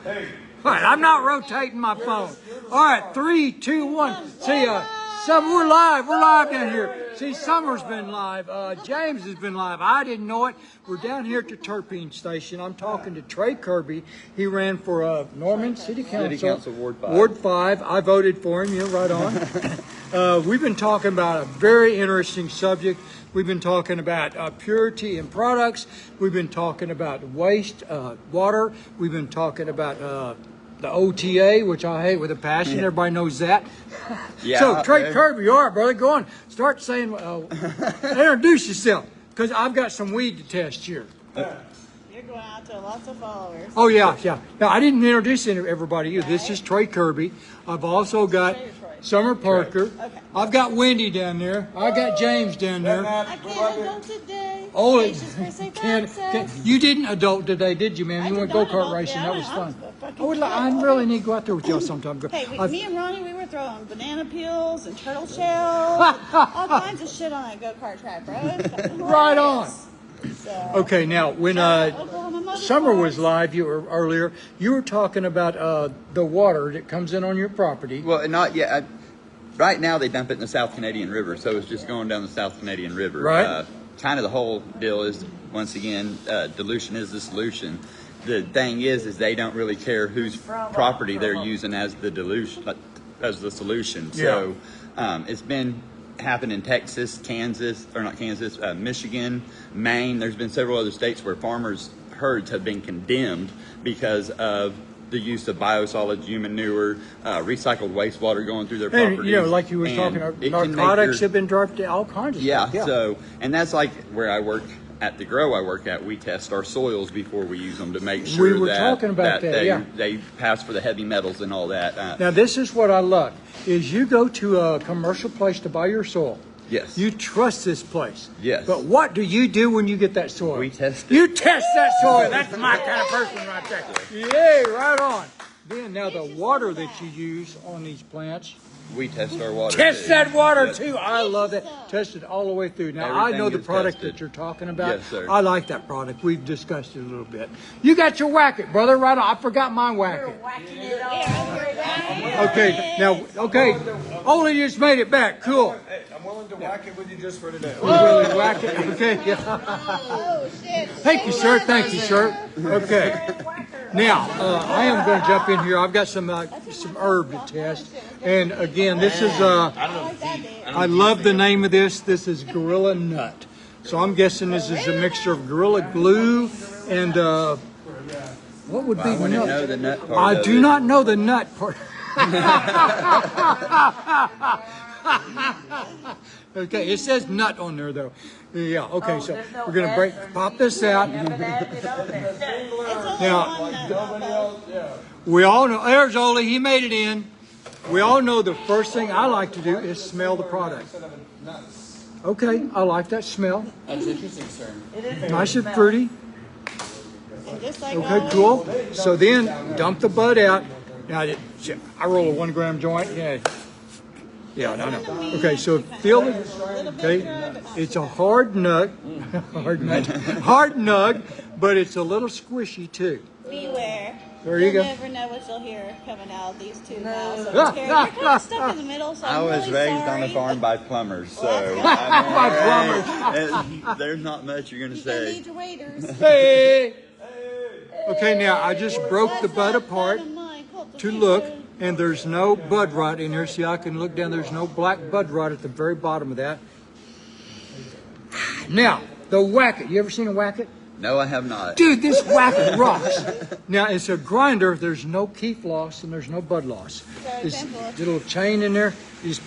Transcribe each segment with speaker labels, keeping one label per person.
Speaker 1: All right, I'm not rotating my phone. All right, 3, 2, 1. See, we're live. We're live down here. See, Summer's been live. James has been live. I didn't know it. We're down here at the Terpene Station. I'm talking to Trey Kirby. He ran for Norman City Council,
Speaker 2: Ward 5.
Speaker 1: Ward 5. I voted for him. You're right on. We've been talking about a very interesting subject. We've been talking about purity in products. We've been talking about waste, water. We've been talking about the OTA, which I hate with a passion. Everybody knows that.
Speaker 2: Yeah,
Speaker 1: so, Trey Kirby, you all right, brother? Go on. Start saying, introduce yourself, because I've got some weed to test here.
Speaker 3: You're going out to lots of followers.
Speaker 1: Oh, yeah, yeah. Now, I didn't introduce everybody to you. This is Trey Kirby. I've also got Summer Parker. Okay. I've got Wendy down there. I got James down there.
Speaker 3: I can't adult today.
Speaker 1: Oh, you didn't adult today, did you, man? You went go-kart racing. That was fun. I really need to go out there with y'all sometime.
Speaker 3: Hey, me and Ronnie, we were throwing banana peels and turtle shells, all kinds of shit on that go-kart track, bro.
Speaker 1: Right on.
Speaker 3: So,
Speaker 1: okay, now when Summer was live, you were talking about the water that comes in on your property.
Speaker 2: Well, not yet. Right now, they dump it in the South Canadian River, so it's just going down the South Canadian River.
Speaker 1: Right.
Speaker 2: Kind of the whole deal is, once again, dilution is the solution. The thing is they don't really care whose property they're using as the dilution, as the solution. So it's been happening in Texas, Kansas, or not Kansas, Michigan, Maine. There's been several other states where farmers' herds have been condemned because of the use of biosolids, human manure, recycled wastewater going through their properties.
Speaker 1: And, you know, like you were talking, narcotics have been dropped to all kinds of stuff. Yeah,
Speaker 2: so, and that's like where I work at the grow I work at. We test our soils before we use them to make sure they pass for the heavy metals and all that.
Speaker 1: Now, this is what I love, is you go to a commercial place to buy your soil.
Speaker 2: Yes.
Speaker 1: You trust this place.
Speaker 2: Yes.
Speaker 1: But what do you do when you get that soil?
Speaker 2: We test it.
Speaker 1: You test that soil. That's my kind of person right there. Yeah, right on. Then now the water that you use on these plants.
Speaker 2: We test our water.
Speaker 1: Test that water too. I love that. Test it all the way through. Now I know the product that you're talking about.
Speaker 2: Yes, sir.
Speaker 1: I like that product. We've discussed it a little bit. You got your whack-it, brother. Right on. I forgot my whack-it. Okay. Now, okay. Only just made it back. Cool.
Speaker 4: I'm willing to whack it with you just for today.
Speaker 1: You're willing to whack it? Okay. Yeah. Thank you, sir. Thank you, sir. Okay. Now, I am going to jump in here. I've got some herb to test. And again, this is, I love the name of this. This is Gorilla Nut. So I'm guessing this is a mixture of Gorilla Glue and, what would be
Speaker 2: nut? Know the nut part
Speaker 1: I do not know the nut part. Okay, it says nut on there though. Yeah, okay, so we're going to pop this out. Now, we all know, there's Ole, he made it in. We all know the first thing I like to do is smell the product. Okay, I like that smell.
Speaker 4: That's interesting, sir.
Speaker 1: Nice and fruity. Okay, cool. So then dump the bud out. Now, I roll a 1 gram joint. Yeah, no. Okay, so feel it. Okay, it's a hard nut, hard nug, but it's a little squishy too.
Speaker 3: Beware.
Speaker 1: There you go.
Speaker 3: You'll never know what you'll hear coming out of these two mouths. So you're kind of stuck in the middle. So
Speaker 2: I was raised on a farm by plumbers, so there's not much you're gonna say.
Speaker 3: You need your waiters.
Speaker 1: Hey. Okay, now I just broke the bud apart to look. And there's no bud rot in here. See, I can look down. There's no black bud rot at the very bottom of that. Now, the whack-it. You ever seen a whack-it?
Speaker 2: No, I have not.
Speaker 1: Dude, this whack-it rocks. Now, it's a grinder. There's no keef loss and there's no bud loss. This little chain in there.
Speaker 3: You can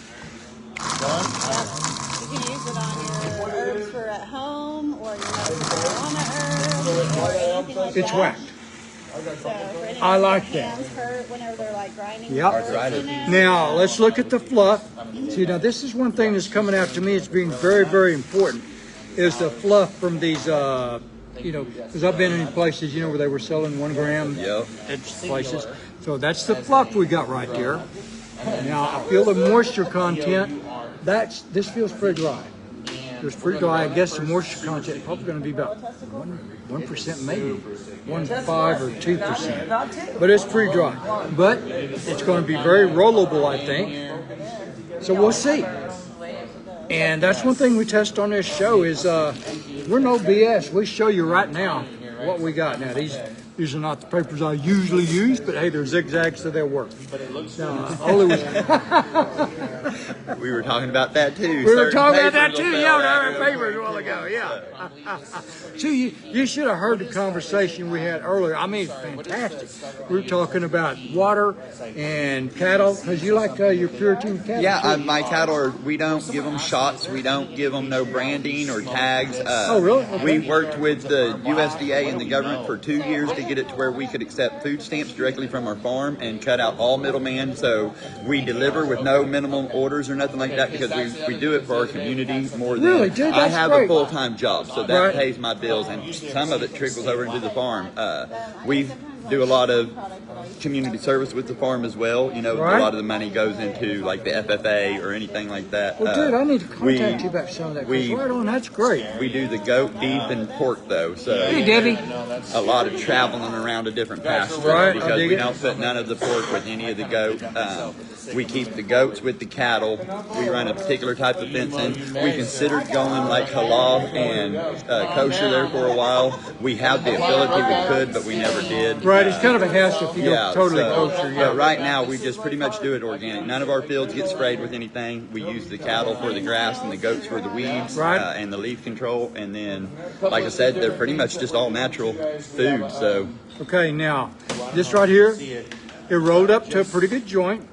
Speaker 3: use it on your herbs for at home or your marijuana herbs or anything like
Speaker 1: it's
Speaker 3: that.
Speaker 1: whacked.
Speaker 3: So
Speaker 1: I like that.
Speaker 3: Hands hurt whenever they're like grinding.
Speaker 1: Yep. Now, let's look at the fluff. See, now this is one thing that's coming out to me. It's being very, very important. Is the fluff from these, you know, because I've been in places, you know, where they were selling 1 gram at places. So that's the fluff we got right there. Now, I feel the moisture content. This feels pretty dry. It's pretty dry. I guess the moisture content is probably going to be about 1% maybe, 1.5 or 2%. But it's pretty dry. But it's going to be very rollable, I think. So we'll see. And that's one thing we test on this show is we're no BS. We show you right now what we got. Now these are not the papers I usually use, but hey, they're zigzags, so they'll work. Ollie was.
Speaker 2: We were talking about that too.
Speaker 1: We were talking about that too. Yeah, our papers a while ago. Yeah. See, you should have heard the conversation we had earlier. I mean, it's fantastic. We were talking about water and cattle because you like your Puritan cattle.
Speaker 2: Yeah, my cattle are. We don't give them shots. We don't give them no branding or tags.
Speaker 1: Oh, really? Okay.
Speaker 2: We worked with the USDA and the government for 2 years to get it to where we could accept food stamps directly from our farm and cut out all middlemen. So we deliver with no minimum orders or nothing like that because we do it for our community more than
Speaker 1: really, dude,
Speaker 2: I have
Speaker 1: great.
Speaker 2: A full-time job, so that pays my bills, and some of it trickles over into the farm. We do a lot of community service with the farm as well. You know, a lot of the money goes into like the FFA or anything like that.
Speaker 1: Well, dude, I need to contact you about some of that. Right on, that's great.
Speaker 2: We do the goat, beef, and pork though. So
Speaker 1: hey, Debbie.
Speaker 2: A lot of traveling around to different pastures because we don't put none of the pork with any of the goat. We keep the goats with the cattle. We run a particular type of fencing. We considered going like halal and kosher there for a while. We have the ability, we could, but we never did.
Speaker 1: Right, it's kind of a hassle if you go totally kosher. Yeah.
Speaker 2: But right now, we just pretty much do it organic. None of our fields get sprayed with anything. We use the cattle for the grass and the goats for the weeds and the leaf control. And then, like I said, they're pretty much just all natural food. So
Speaker 1: okay, now this right here, it rolled up to a pretty good joint.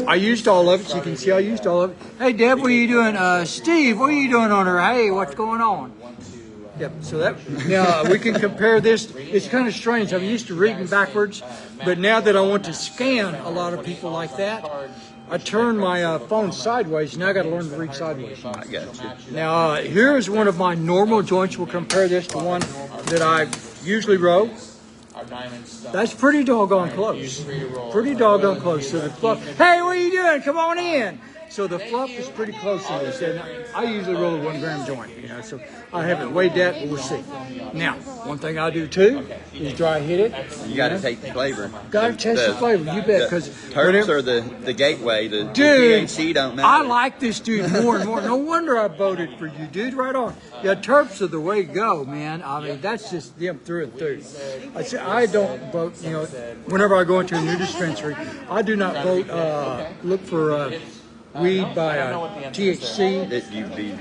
Speaker 1: I used all of it, so you can see I used all of it. Hey, Deb, what are you doing? Steve, what are you doing on her? Hey, what's going on? Yep, so that now we can compare this. It's kind of strange. I'm used to reading backwards, but now that I want to scan a lot of people like that, I turn my phone sideways. Now I got to learn to read sideways.
Speaker 2: I got you.
Speaker 1: Now, here is one of my normal joints. We'll compare this to one that I usually row. That's pretty doggone close. Pretty doggone close. So the fluff. Hey, what are you doing? Come on in. So the fluff is pretty close to this. And I usually roll a 1 gram joint, so I haven't weighed that, but we'll see. Now, one thing I do too is dry hit it.
Speaker 2: You got to take the flavor.
Speaker 1: Got to test the flavor, you bet. Because
Speaker 2: terps are the gateway. The
Speaker 1: dude,
Speaker 2: THC don't matter.
Speaker 1: I like this dude more and more. No wonder I voted for you, dude. Right on. Yeah, terps are the way to go, man. I mean, that's just them through and through. I don't vote. Whenever I go into a new dispensary, I do not vote. Look for. Weed by THC.
Speaker 2: That you'd be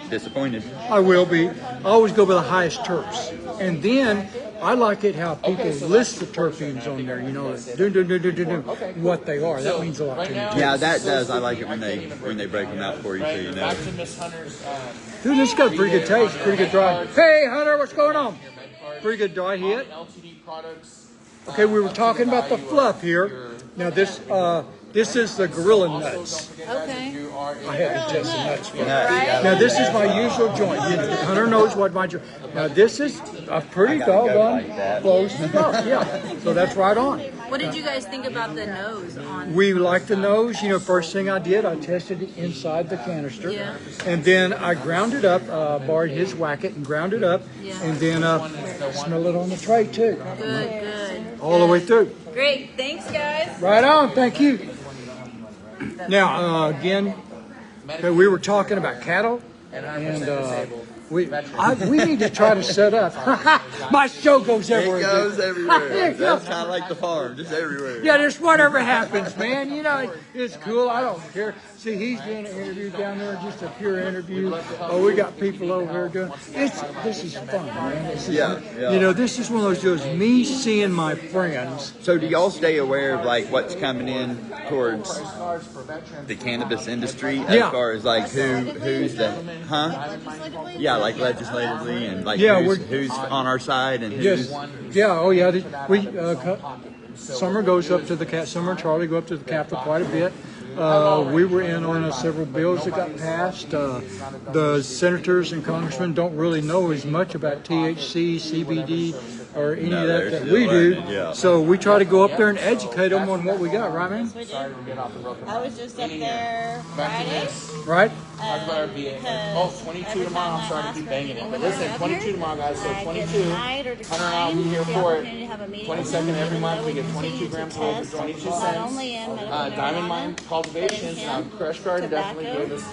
Speaker 2: disappointed.
Speaker 1: I will be. I always go by the highest terps. And then I like it how people list the terpenes on there, what they are. That means a lot to me.
Speaker 2: Yeah, that does. I like it when they break them out for you so you know.
Speaker 1: Dude, this got a pretty good taste, pretty good dry. Hey, Hunter, what's going on? Pretty good dry hit. Okay, we were talking about the fluff here. Now this is the Gorilla Nuts.
Speaker 3: Okay.
Speaker 1: I had to test the nuts first. Now this is my usual joint. Hunter knows what my joint. Now this is a pretty doggone close stuff. Yeah. So that's right on.
Speaker 5: What did you guys think about the nose on?
Speaker 1: We like the nose. First thing I did, I tested it inside the canister.
Speaker 5: Yeah.
Speaker 1: And then I ground it up, borrowed his whack-it and ground it up.
Speaker 5: Yeah.
Speaker 1: And then smell it on the tray too.
Speaker 5: Good.
Speaker 1: All the way through.
Speaker 5: Great. Thanks, guys.
Speaker 1: Right on. Thank you. Now, again, we were talking about cattle, and we need to try to set up. My show goes everywhere.
Speaker 2: It goes everywhere. That's kind of like the farm, just everywhere.
Speaker 1: Yeah, just whatever happens, man. It's cool. I don't care. See, he's doing an interview down there, just a pure interview. Oh, we got people over here doing. This is fun, man. This is, this is one of those deals. Me seeing my friends.
Speaker 2: So, do y'all stay aware of like what's coming in towards the cannabis industry as far as like who's the Yeah, like legislatively and like who's on our side and who's
Speaker 1: Summer goes up to the Summer and Charlie go up to the Capitol quite a bit. We were in on several bills that got passed. The senators and congressmen don't really know as much about THC, CBD, or any
Speaker 2: No,
Speaker 1: of
Speaker 2: they're
Speaker 1: that
Speaker 2: still
Speaker 1: we do.
Speaker 2: learning, yeah.
Speaker 1: So we try to go up there and educate them on what we got, right, man?
Speaker 3: We did. I was just up there Friday.
Speaker 1: Right?
Speaker 4: Talk about our VA. Oh, 22 tomorrow. I'm sorry to keep banging it. But listen, 22 tomorrow, guys. So 22. Hunter and I'll be here for it. 22nd every month. We get 22 grams whole for 22 cents. Diamond Mine Cultivation. Crush Garden definitely gave us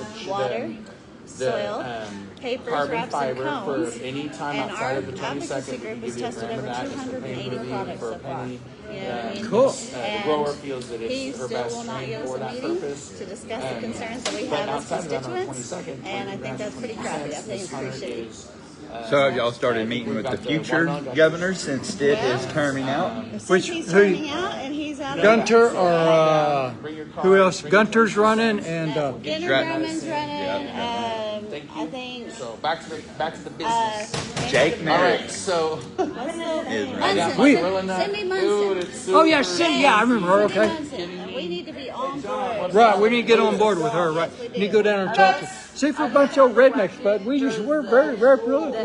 Speaker 3: soil, papers,
Speaker 4: carbon
Speaker 3: wraps,
Speaker 4: fiber
Speaker 3: and cones.
Speaker 4: for any time
Speaker 3: And
Speaker 4: outside
Speaker 3: our
Speaker 4: of the 22nd.
Speaker 3: advocacy group has tested over 280 products so far. You know what I mean?
Speaker 1: Cool.
Speaker 4: The grower feels that
Speaker 3: He
Speaker 4: it's her
Speaker 3: still
Speaker 4: best
Speaker 3: will not
Speaker 4: strain
Speaker 3: give
Speaker 4: for
Speaker 3: us a
Speaker 4: that
Speaker 3: meeting
Speaker 4: purpose.
Speaker 3: to discuss the concerns that we
Speaker 4: But
Speaker 3: have as
Speaker 4: outside of that, on the
Speaker 3: constituents,
Speaker 4: 22nd,
Speaker 3: and I think that's pretty crappy. I think it's pretty shitty.
Speaker 2: So have y'all started meeting with the future governor since Stitt is terming out?
Speaker 3: Since he's turning out and he's out of
Speaker 1: Gunter or who else? Gunter's running and
Speaker 3: Gunter
Speaker 2: Dratton.
Speaker 3: Drummond's running.
Speaker 4: Thank
Speaker 3: I
Speaker 4: you.
Speaker 3: think
Speaker 4: So back to the business.
Speaker 2: Jake
Speaker 4: All
Speaker 2: Merrick.
Speaker 4: right, so
Speaker 2: Is
Speaker 3: Munson.
Speaker 2: running.
Speaker 1: We-
Speaker 3: Cindy Munson.
Speaker 1: oh yeah, Cindy, yeah, I remember her.
Speaker 3: Cindy
Speaker 1: Okay,
Speaker 3: Munson. We need to be on board.
Speaker 1: right. We need to get on board with her. Right, we need to go down there and talk to. See, for a bunch of old rednecks, bud, we're very political.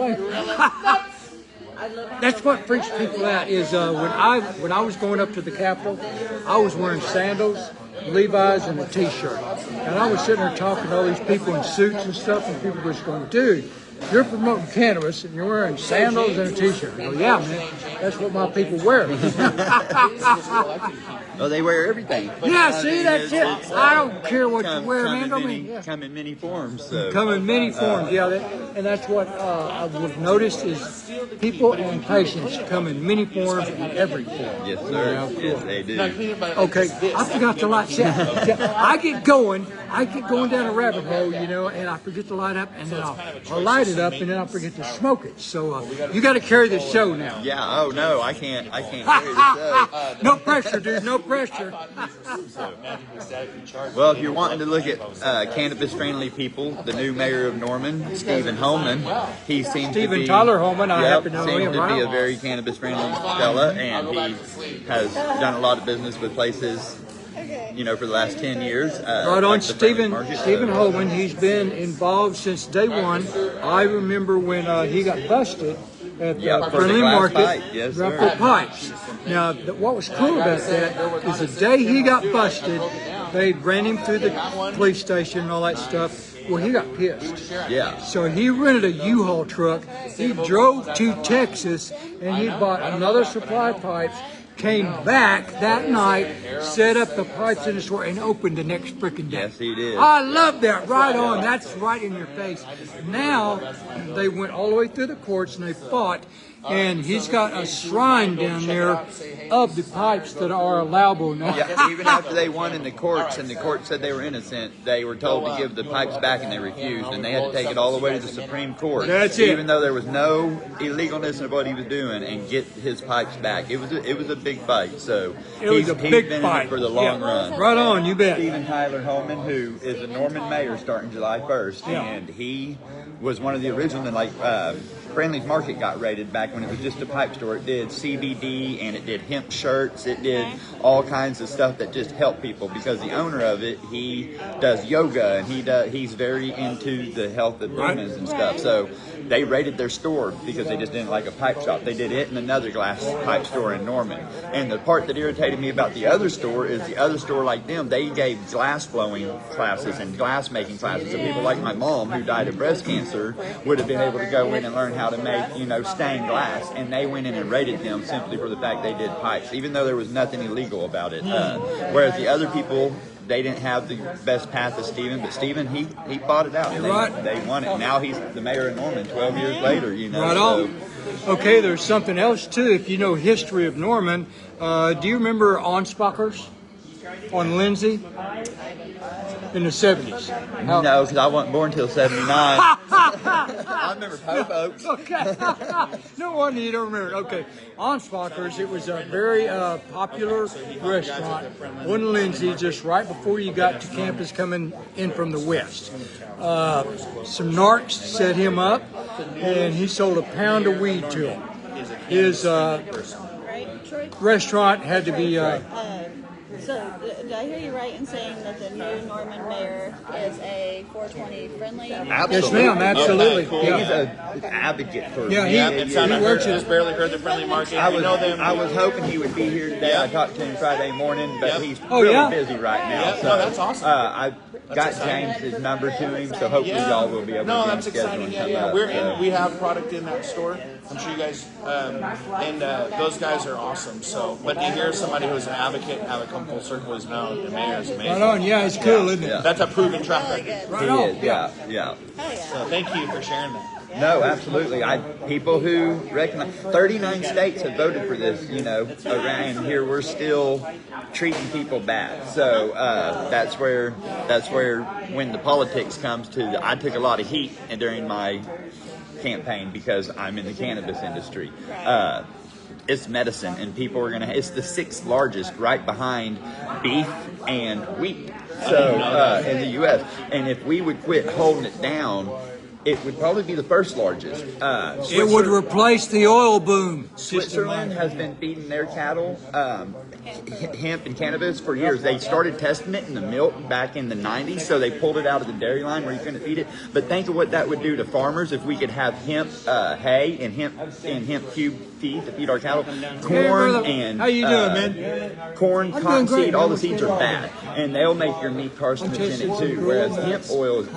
Speaker 1: That's what freaks people out. Is when I was going up to the Capitol, I was wearing sandals, Levi's, and a T-shirt, and I was sitting there talking to all these people in suits and stuff, and people were just going, "Dude, you're promoting cannabis and you're wearing sandals and a T-shirt." I go, "Yeah, man, that's what my people wear."
Speaker 2: Oh, they wear everything.
Speaker 1: Yeah,
Speaker 2: I
Speaker 1: see,
Speaker 2: mean,
Speaker 1: that's it.
Speaker 2: it's-
Speaker 1: I don't care what you
Speaker 2: come-
Speaker 1: wear,
Speaker 2: come
Speaker 1: man.
Speaker 2: in
Speaker 1: Don't
Speaker 2: many-
Speaker 1: mean, yeah.
Speaker 2: come in many forms. So.
Speaker 1: Come in many forms, yeah, and that's what I've noticed is people and patients come in many forms and every form.
Speaker 2: Yes, sir. Yes, they do.
Speaker 1: Okay, I forgot to light. Yeah, I get going down a rabbit hole, and I forget to light up, and then I'll light it up, and then I'll forget to smoke it. So you got to carry the show now.
Speaker 2: Yeah. Oh no, I can't carry this up.
Speaker 1: No pressure, dude. No pressure.
Speaker 2: Well, if you're wanting to look at cannabis-friendly people, the new mayor of Norman, Stephen Holman, he seems to
Speaker 1: Stephen
Speaker 2: be
Speaker 1: Tyler Holman, I happen to know
Speaker 2: seems
Speaker 1: him,
Speaker 2: to be
Speaker 1: right?
Speaker 2: a very cannabis-friendly fella, and he has done a lot of business with places, for the last 10 years.
Speaker 1: Right on,
Speaker 2: like the Friendly Market.
Speaker 1: Stephen Holman. He's been involved since day one. I remember when he got busted at
Speaker 2: Yeah,
Speaker 1: the
Speaker 2: for the
Speaker 1: Friendly
Speaker 2: glass
Speaker 1: Market,
Speaker 2: pipe. Yes,
Speaker 1: right
Speaker 2: sir.
Speaker 1: for pipes. Now, what was cool about that is the day he got busted, they ran him through the police station and all that stuff. Well, he got pissed.
Speaker 2: Yeah.
Speaker 1: So he rented a U-Haul truck. He drove to Texas and he bought another supply of pipes. Came back that night, set up the pipes in the store, and opened the next freaking day.
Speaker 2: Yes, he did.
Speaker 1: I love that. Right on. That's right in your face. Now, they went all the way through the courts and they fought. And he's got a shrine down there of the pipes that are allowable now.
Speaker 2: Yeah, even after they won in the courts and the court said they were innocent, they were told to give the pipes back and they refused, and they had to take it all the way to the Supreme Court.
Speaker 1: That's it.
Speaker 2: Even though there was no illegalness in what he was doing, and get his pipes back. It was a big fight. So
Speaker 1: It was a
Speaker 2: he's
Speaker 1: big
Speaker 2: been
Speaker 1: fight
Speaker 2: in it for the long
Speaker 1: Yeah.
Speaker 2: run.
Speaker 1: Right on, you bet.
Speaker 2: Stephen Tyler Holman, who is a Norman mayor starting July 1st,
Speaker 1: Yeah.
Speaker 2: and he was one of the original, and Friendly's Market got raided back when it was just a pipe store. It did CBD and it did hemp shirts. It did all kinds of stuff that just helped people, because the owner of it, he does yoga and he's very into the health of humans and stuff. So they raided their store because they just didn't like a pipe shop. They did it and another glass pipe store in Norman. And the part that irritated me about the other store is the other store, like them, they gave glass blowing classes and glass making classes. So people like my mom, who died of breast cancer, would have been able to go in and learn how to make, stained glass. And they went in and raided them simply for the fact they did pipes, even though there was nothing illegal about it. Whereas the other people, they didn't have the best path as Stephen, but Stephen, he fought it out. And they won it. Now he's the mayor of Norman 12 years later,
Speaker 1: Right on. Okay, there's something else too. If you know history of Norman, do you remember Onspachers on Lindsay in the 70s?
Speaker 2: No, because I wasn't born till 79. I remember Pope Oaks.
Speaker 1: Okay. No wonder you don't remember. Okay. Onspachers, it was a very popular restaurant on Lindsay, just right before you got to campus coming in from the west. Some narcs set him up, and he sold a pound of weed to him. His restaurant had to be
Speaker 3: So, did I hear you right in saying that the new Norman mayor is a 420 friendly?
Speaker 2: Absolutely.
Speaker 1: Yes, ma'am, absolutely.
Speaker 4: Okay, cool.
Speaker 1: Yeah.
Speaker 2: He's an advocate for
Speaker 1: Yeah,
Speaker 4: Yeah,
Speaker 1: he
Speaker 4: it sounded
Speaker 1: works
Speaker 4: just
Speaker 1: it.
Speaker 4: barely heard the friendly market.
Speaker 2: I
Speaker 4: We
Speaker 2: was,
Speaker 4: know them.
Speaker 2: I was hoping he would be here today.
Speaker 4: Yeah.
Speaker 2: I talked to him Friday morning, but
Speaker 4: Yep.
Speaker 2: he's
Speaker 1: Oh,
Speaker 2: really
Speaker 1: yeah?
Speaker 2: busy right now.
Speaker 4: Yeah,
Speaker 2: so
Speaker 4: no, that's awesome.
Speaker 2: I got James's number to him, so hopefully y'all will be able
Speaker 4: No,
Speaker 2: to
Speaker 4: that's
Speaker 2: get him
Speaker 4: exciting.
Speaker 2: scheduled
Speaker 4: Yeah,
Speaker 2: and
Speaker 4: yeah.
Speaker 2: come
Speaker 4: We're
Speaker 2: up.
Speaker 4: in. We have product in that store. I'm sure you guys and those guys are awesome. So, but to hear somebody who's an advocate have it come full circle is known. The mayor is amazing.
Speaker 1: Right on, yeah, it's cool, isn't it?
Speaker 2: Yeah.
Speaker 4: That's a proven track
Speaker 3: Really
Speaker 4: record.
Speaker 3: good.
Speaker 1: Right
Speaker 2: He
Speaker 1: on.
Speaker 2: is, yeah.
Speaker 3: Hell yeah.
Speaker 4: So thank you for sharing that.
Speaker 2: No, absolutely. People who recognize 39 states have voted for this, around here we're still treating people bad. So that's where when the politics comes to, I took a lot of heat during my campaign because I'm in the cannabis industry. It's medicine, and people are it's the 6th largest, right behind beef and wheat. So in the U.S., and if we would quit holding it down, it would probably be the 1st largest.
Speaker 1: It would replace the oil boom.
Speaker 2: Switzerland has been feeding their cattle hemp and cannabis for years. They started testing it in the milk back in the 90s, so they pulled it out of the dairy line where you couldn't feed it. But think of what that would do to farmers if we could have hemp hay and hemp cube feed to feed our cattle. Corn
Speaker 1: brother.
Speaker 2: and
Speaker 1: How you doing, man?
Speaker 2: corn,
Speaker 1: I'm
Speaker 2: cotton
Speaker 1: doing great,
Speaker 2: seed, all
Speaker 1: man.
Speaker 2: the seeds are bad, and they'll make your meat carcinogens in it too. Whereas hemp oil is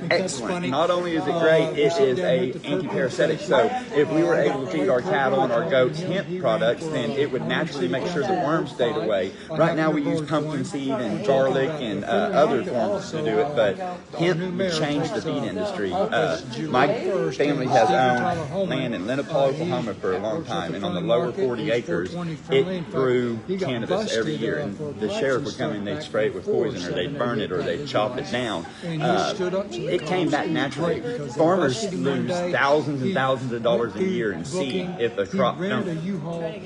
Speaker 2: excellent. Not only is it great, it is a anti-parasitic. So if we were able to feed our cattle and our goats hemp products, then it would naturally make sure the worms stayed away. Right now we use pumpkin seed and garlic and other forms to do it, but hemp would change the feed industry. My family has owned land in Lenapaw, Oklahoma for a long time, and on the lower 40 acres, it grew cannabis every year, and the sheriff would come in, they'd spray it with poison, or they'd burn it, or they'd chop it down. It came back naturally. Farmers lose thousands and thousands of dollars a year in seed if a crop don't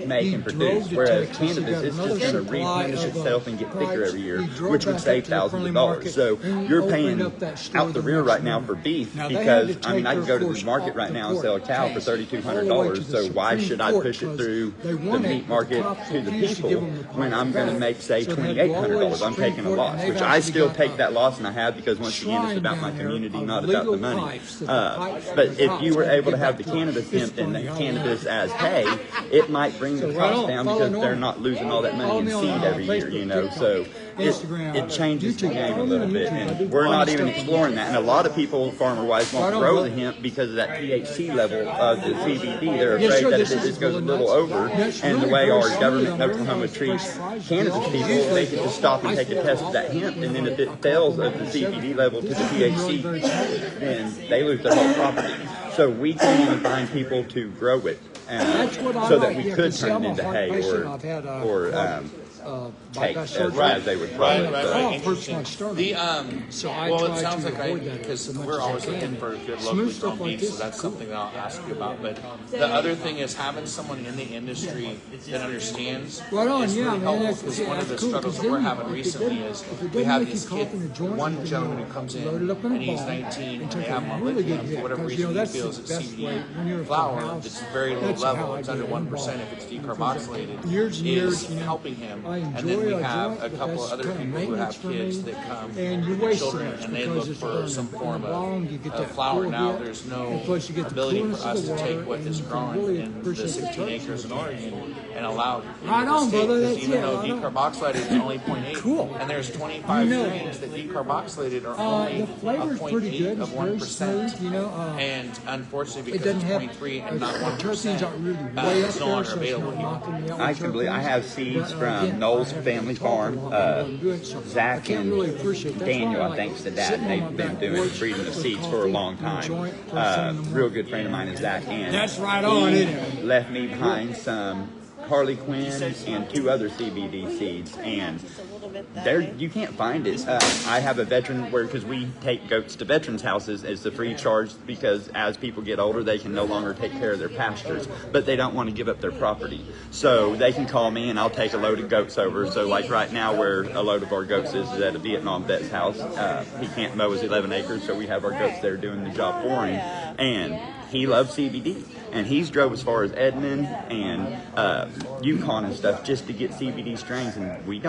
Speaker 2: make and produce, whereas cannabis is just going to replenish itself and get thicker every year, which would save thousands of dollars. So you're paying out the rear right now for beef because, I can go to the market right now and sell a cow for $3,200, so why should I push it through the meat market to the people when I'm going to make, say, $2,800? I'm taking a loss, which I still take that loss, and I have, because once again, it's about my community, not about the money. But if you were able to have the cannabis hemp and the cannabis as hay, it might bring the cost down because they're not losing all that money in seed every year, so it changes the game a little bit, and we're not even exploring that. And a lot of people, farmer-wise, won't grow the hemp because of that THC level of the CBD. They're afraid that if it just goes a little over, and the way our government in Oklahoma treats cannabis people, they can just stop and take a test of that hemp, and then if it fails of the CBD level to the THC, then they lose their whole property. So we can't even find people to grow it, so that we could turn it into hay or cake, as they would call it.
Speaker 4: Right. Interesting. Well, it sounds like because we're always looking for good locally grown beef, so that's something that I'll ask you about. But the other thing is having someone in the industry that understands is really helpful, because one of the struggles that we're having recently is we have this kid, one gentleman who comes in and he's 19 and they have him on lithium for whatever reason he feels it's CBD flour that's very low level, it's under 1% if it's decarboxylated, is helping him. And then we have a couple other people who have kids that come with children and they look for some form of flour. Now there's no ability for us to take what is grown in the 16 acres in Oregon and allow it to stay, because even though decarboxylated is only 0.8, and there's 25 strains that decarboxylated are only a 0.8 of 1%, and unfortunately because it's 0.3 and not 1%, it's no longer available here.
Speaker 2: I can believe I have seeds from Noel's family farm. Zach and Daniel, I think, is the dad, and they've been doing breeding of seeds for a long time. Real good friend of mine is Zach, and
Speaker 1: that's right on, isn't it?
Speaker 2: Left me behind some Harley Quinn and 2 other CBD seeds, and you can't find it. I have a veteran because we take goats to veterans' houses. It's a free charge because as people get older, they can no longer take care of their pastures, but they don't want to give up their property. So they can call me and I'll take a load of goats over. So like right now where a load of our goats is at a Vietnam vet's house. He can't mow his 11 acres, so we have our goats there doing the job for him. And he loves CBD, and he's drove as far as Edmond and Yukon and stuff just to get CBD strains, and you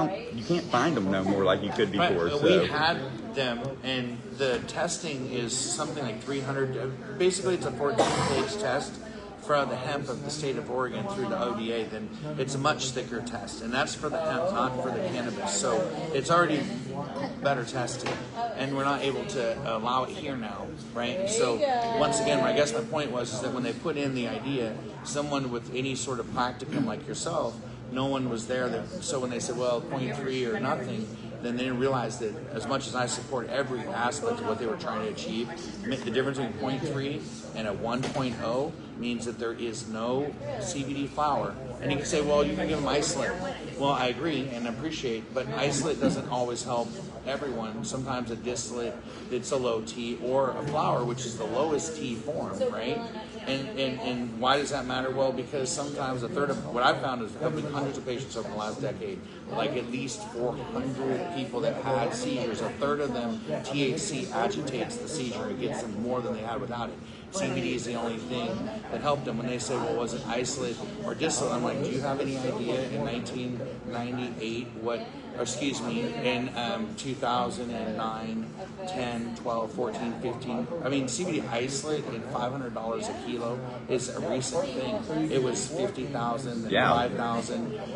Speaker 2: can't find them no more like you could before.
Speaker 4: Right.
Speaker 2: So
Speaker 4: We had them, and the testing is something like 300. Basically, it's a 14-page test for the hemp of the state of Oregon through the ODA. Then it's a much thicker test, and that's for the hemp, not for the cannabis. So it's already better tested, and we're not able to allow it here now, right? So once again, I guess my point was is that when they put in the idea, someone with any sort of practicum like yourself, no one was there. So when they said, well, 0.3 or nothing, then they didn't realize that as much as I support every aspect of what they were trying to achieve, the difference between 0.3 and a 1.0 means that there is no CBD flower. And you can say, well, you can give them isolate. Well, I agree and appreciate, but isolate doesn't always help everyone. Sometimes a distillate, it's a low T, or a flower, which is the lowest T form, right? And why does that matter? Well, because sometimes a third of what I've found is helping hundreds of patients over the last decade, like at least 400 people that had seizures, a third of them, THC agitates the seizure and gets them more than they had without it. CBD is the only thing that helped them. When they say, well, was it isolate or distillate? I'm like, do you have any idea in 1998 in 2009, 10, 12, 14, 15. I mean, CBD isolate at $500 a kilo is a recent thing. It was $50,000 and $5,000.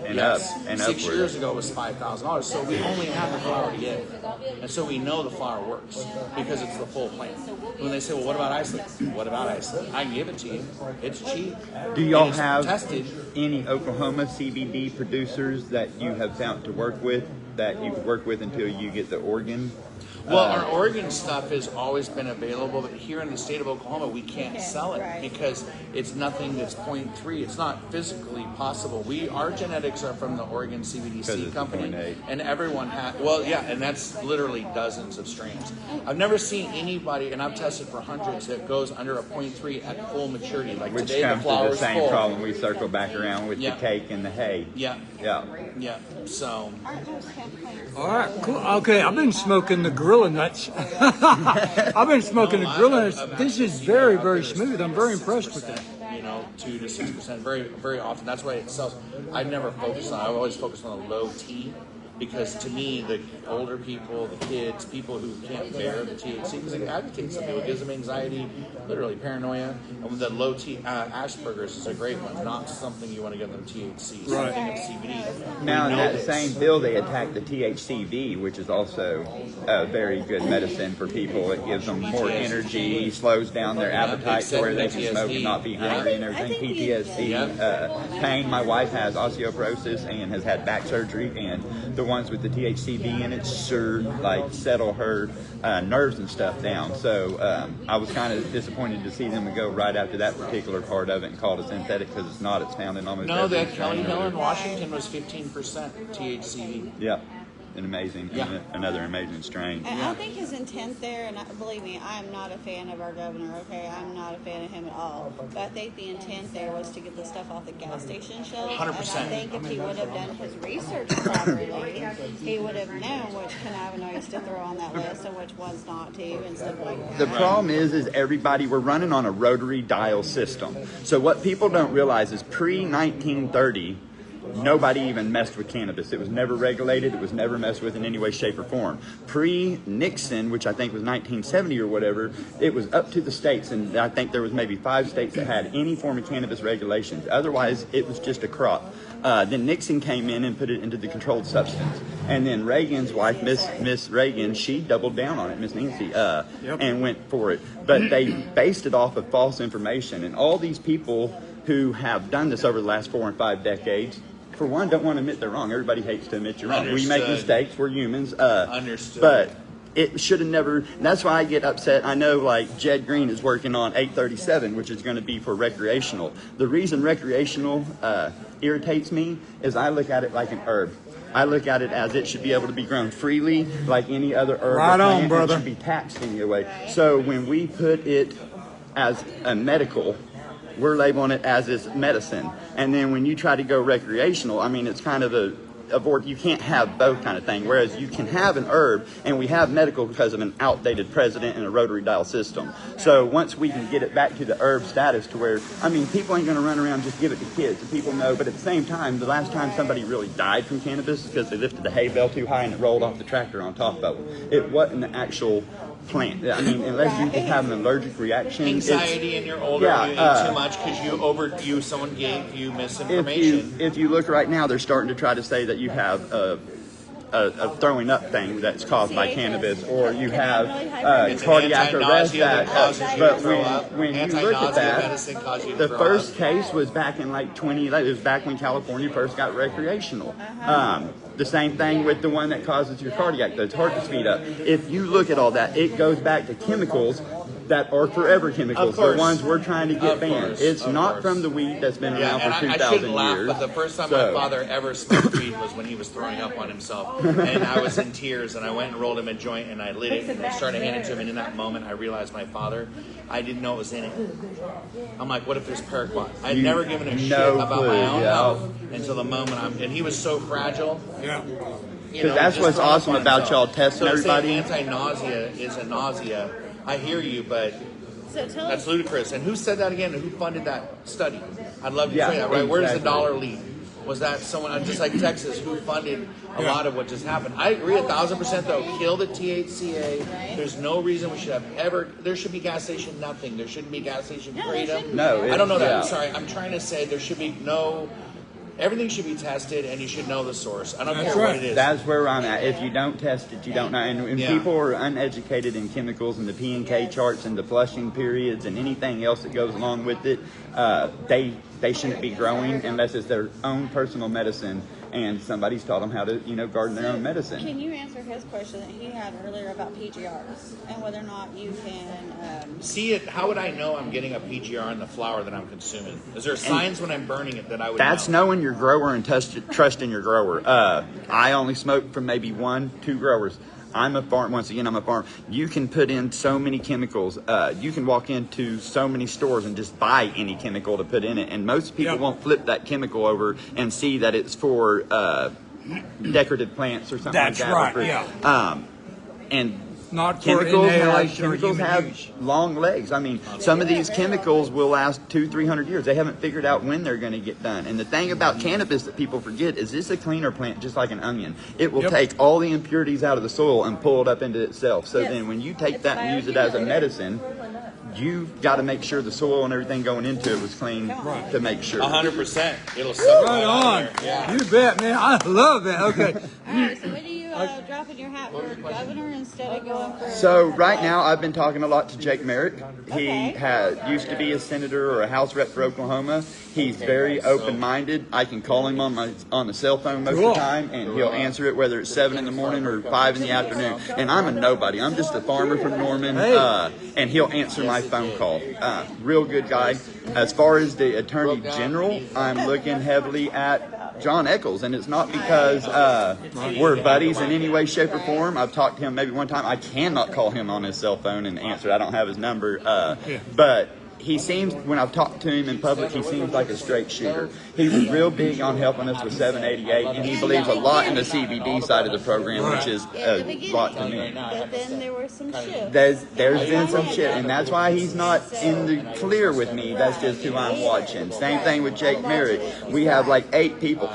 Speaker 2: And
Speaker 4: yes.
Speaker 2: up and
Speaker 4: 6
Speaker 2: upward.
Speaker 4: years ago it was $5,000. So we only have the flower to get. And so we know the flower works because it's the full plant. When they say, well, what about isolate? What about isolate? I can give it to you. It's cheap.
Speaker 2: do y'all
Speaker 4: And it's
Speaker 2: have
Speaker 4: tested.
Speaker 2: any Oklahoma CBD producers that you have found to work with, that you could work with until you get the Oregon?
Speaker 4: Well, our Oregon stuff has always been available, but here in the state of Oklahoma, we can't sell it because it's nothing that's 0.3. It's not physically possible. Our genetics are from the Oregon CBDC company, and everyone has. Well, yeah, and that's literally dozens of strains. I've never seen anybody, and I've tested for hundreds, that goes under a 0.3 at full maturity. Like
Speaker 2: Which
Speaker 4: today,
Speaker 2: comes
Speaker 4: the
Speaker 2: to the
Speaker 4: flower's
Speaker 2: same
Speaker 4: full.
Speaker 2: problem we circle back around with the cake and the hay.
Speaker 4: Yeah,
Speaker 2: Yeah.
Speaker 4: So.
Speaker 1: All right, cool. Okay, I've been smoking the Gorilla Nuts. I've been smoking the Gorilla Nuts. This is very, very smooth. I'm very impressed with that.
Speaker 4: 2 to 6%, very, very often. That's why it sells. I've never focused on. I've always focused on a low T, because to me, the older people, the kids, people who can't bear the THC, because it agitates some people, it gives them anxiety, literally paranoia. And with the low T, Asperger's is a great one. Not something you want to give them THC.
Speaker 1: Right.
Speaker 4: Something of CBD.
Speaker 2: Now,
Speaker 4: We
Speaker 2: in
Speaker 4: know
Speaker 2: that
Speaker 4: this.
Speaker 2: same bill, they attack the THCV, which is also a very good medicine for people. It gives them more energy, slows down their appetite to where they can smoke and not be hungry and everything. PTSD, pain. My wife has osteoporosis and has had back surgery, and the ones with the THCV in it sure settle her nerves and stuff down. So I was kind of disappointed to see them go right after that particular part of it and call it synthetic, because it's not. It's found in almost
Speaker 4: No,
Speaker 2: every
Speaker 4: that Kelly
Speaker 2: strain.
Speaker 4: Hill in Washington was 15% THCV.
Speaker 2: Yeah, an amazing,
Speaker 4: Yeah.
Speaker 2: another amazing strain.
Speaker 3: And I think his intent there, and believe me, I'm not a fan of our governor, okay? I'm not a fan of him at all. But I think the intent there was to get the stuff off the gas station shelves.
Speaker 4: 100%.
Speaker 3: And I think if he would have done his research properly, he would have known which cannabinoids to throw on that list and which ones not to, and stuff like that.
Speaker 2: The problem is everybody, we're running on a rotary dial system. So what people don't realize is pre-1930, nobody even messed with cannabis. It was never regulated. It was never messed with in any way, shape, or form. Pre-Nixon, which I think was 1970 or whatever, it was up to the states, and I think there was maybe 5 states that had any form of cannabis regulations. Otherwise, it was just a crop. Then Nixon came in and put it into the controlled substance. And then Reagan's wife, Miss Reagan, she doubled down on it, Miss Nancy, and went for it. But they based it off of false information. And all these people who have done this over the last 4 and 5 decades, for one, don't want to admit they're wrong. Everybody hates to admit you're wrong. We make
Speaker 4: Understood.
Speaker 2: mistakes. We're humans.
Speaker 4: Understood.
Speaker 2: But it should have never. That's why I get upset. I know, Jed Green is working on 837, which is going to be for recreational. The reason recreational irritates me is I look at it like an herb. I look at it as it should be able to be grown freely, like any other herb.
Speaker 1: Right
Speaker 2: or
Speaker 1: on,
Speaker 2: plant, and
Speaker 1: brother.
Speaker 2: It should be taxed anyway. So when we put it as a medical, we're labeling it as its medicine. And then when you try to go recreational, I mean, it's kind of you can't have both kind of thing. Whereas you can have an herb, and we have medical because of an outdated president and a rotary dial system. So once we can get it back to the herb status to where, I mean, people ain't going to run around and just give it to kids. And people know, but at the same time, the last time somebody really died from cannabis is because they lifted the hay bale too high and it rolled off the tractor on top of them. It wasn't the actual plant. I mean, unless you just have an allergic reaction.
Speaker 4: Anxiety and you're older, you eat too much because someone gave you misinformation.
Speaker 2: If you look right now, they're starting to try to say that you have a throwing up thing that's caused by cannabis, or you have cardiac arrest. But when you look at that, the first case was back in like it was back when California first got recreational. The same thing with the one that causes your cardiac, the heart to speed up. If you look at all that, it goes back to chemicals that are forever chemicals, the ones we're trying to get banned. It's not from the weed that's been around for 2,000 years.
Speaker 4: But the first time my father ever smoked weed was when he was throwing up on himself, and I was in tears, and I went and rolled him a joint, and I lit it, and I started handing it to him, and in that moment, I realized my father, I didn't know it was in it. I'm like, what if there's paraquat? I had never given a shit about my own health until the moment and he was so fragile.
Speaker 1: Yeah.
Speaker 2: Because that's what's awesome about y'all testing everybody.
Speaker 4: Anti-nausea is a nausea. I hear you, but that's ludicrous. And who said that again? And who funded that study? I'd love to say that, right? Where does the dollar lead? Was that someone just like Texas who funded a lot of what just happened? I agree 1,000% though. Kill the THCA. There's no reason we should have there should be gas station nothing. There shouldn't be gas station freedom.
Speaker 2: No.
Speaker 4: I don't know that. I'm sorry. I'm trying to say there should be everything should be tested, and you should know the source. I don't care what it is.
Speaker 2: That's where I'm at. If you don't test it, you don't know. And people are uneducated in chemicals and the P&K charts and the flushing periods and anything else that goes along with it. They shouldn't be growing unless it's their own personal medicine and somebody's taught them how to, garden their own medicine.
Speaker 3: Can you answer his question that he had earlier about PGRs and whether or not you can
Speaker 4: see it? How would I know I'm getting a PGR in the flower that I'm consuming? Is there signs when I'm burning it that I would
Speaker 2: That's
Speaker 4: know?
Speaker 2: knowing your grower and trusting your grower. I only smoke from maybe 1-2 growers. I'm a farm. Once again, I'm a farm. You can put in so many chemicals. You can walk into so many stores and just buy any chemical to put in it. And most people won't flip that chemical over and see that it's for decorative plants or something like that.
Speaker 1: That's right.
Speaker 2: And
Speaker 1: not
Speaker 2: chemicals have long legs. I mean, some of these chemicals will last 200-300 years. They haven't figured out when they're going to get done. And the thing about cannabis that people forget is this is a cleaner plant, just like an onion. It will take all the impurities out of the soil and pull it up into itself. So then when you take that and use it as a medicine, you got to make sure the soil and everything going into it was clean to make sure.
Speaker 4: 100%. It'll suck
Speaker 1: right on. Yeah. You bet, man. I love that. Okay.
Speaker 3: All right, so what do you drop in your hat for governor instead of going for...
Speaker 2: So right now I've been talking a lot to Jake Merrick. He used to be a senator or a House rep for Oklahoma. He's very open-minded. I can call him on the cell phone most of the time, and he'll answer it whether it's 7 in the morning or 5 in the afternoon. And I'm a nobody. I'm just a farmer from Norman, and he'll answer my phone call. Real good guy. As far as the Attorney General, I'm looking heavily at John Eccles, and it's not because we're buddies in any way, shape, or form. I've talked to him maybe one time. I cannot call him on his cell phone and answer. I don't have his number, but he seems, when I've talked to him in public, he seems like a straight shooter. He's real big on helping us with 788, and he believes a lot in the CBD side of the program, which is a lot to me.
Speaker 3: But then there were some shifts.
Speaker 2: There's been some shit, and that's why he's not in the clear with me. That's just who I'm watching. Same thing with Jake Merritt. We have like 8 people.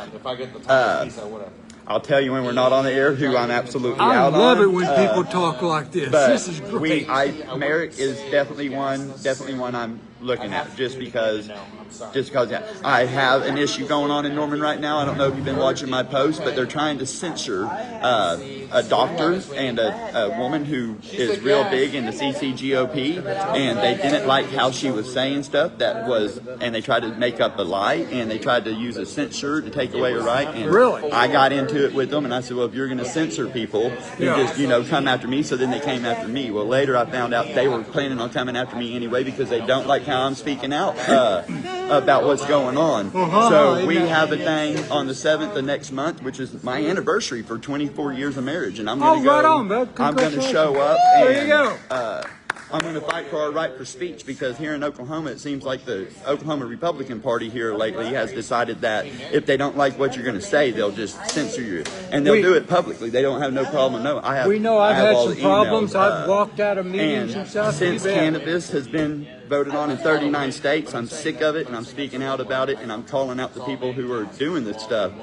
Speaker 2: I'll tell you when we're not on the air who I'm absolutely out on.
Speaker 1: I love it when people talk like this. This is great.
Speaker 2: Merrick is definitely one I'm looking at just because I have an issue going on in Norman right now. I don't know if you've been watching my posts, but they're trying to censure a doctor and a woman who is real big in the CCGOP, and they didn't like how she was saying stuff and they tried to make up a lie, and they tried to use a censure to take away her right. And I got into it with them, and I said, well, if you're going to censor people, you just, come after me. So then they came after me. Well, later I found out they were planning on coming after me anyway because they don't like how I'm speaking out about what's going on. So we have a thing on the 7th of next month, which is my anniversary for 24 years of marriage, and I'm going to go.
Speaker 1: Right on, bud.
Speaker 2: I'm going to show up.
Speaker 1: There you go.
Speaker 2: I'm going to fight for our right for speech, because here in Oklahoma, it seems like the Oklahoma Republican Party here lately has decided that if they don't like what you're going to say, they'll just censor you, and they'll do it publicly. They don't have no problem. No, I've
Speaker 1: had
Speaker 2: all
Speaker 1: some
Speaker 2: the
Speaker 1: problems.
Speaker 2: emails,
Speaker 1: I've walked out of meetings and stuff.
Speaker 2: Since cannabis has been voted on in 39 states, I'm sick of it, and I'm speaking out about it, and I'm calling out the people who are doing this stuff.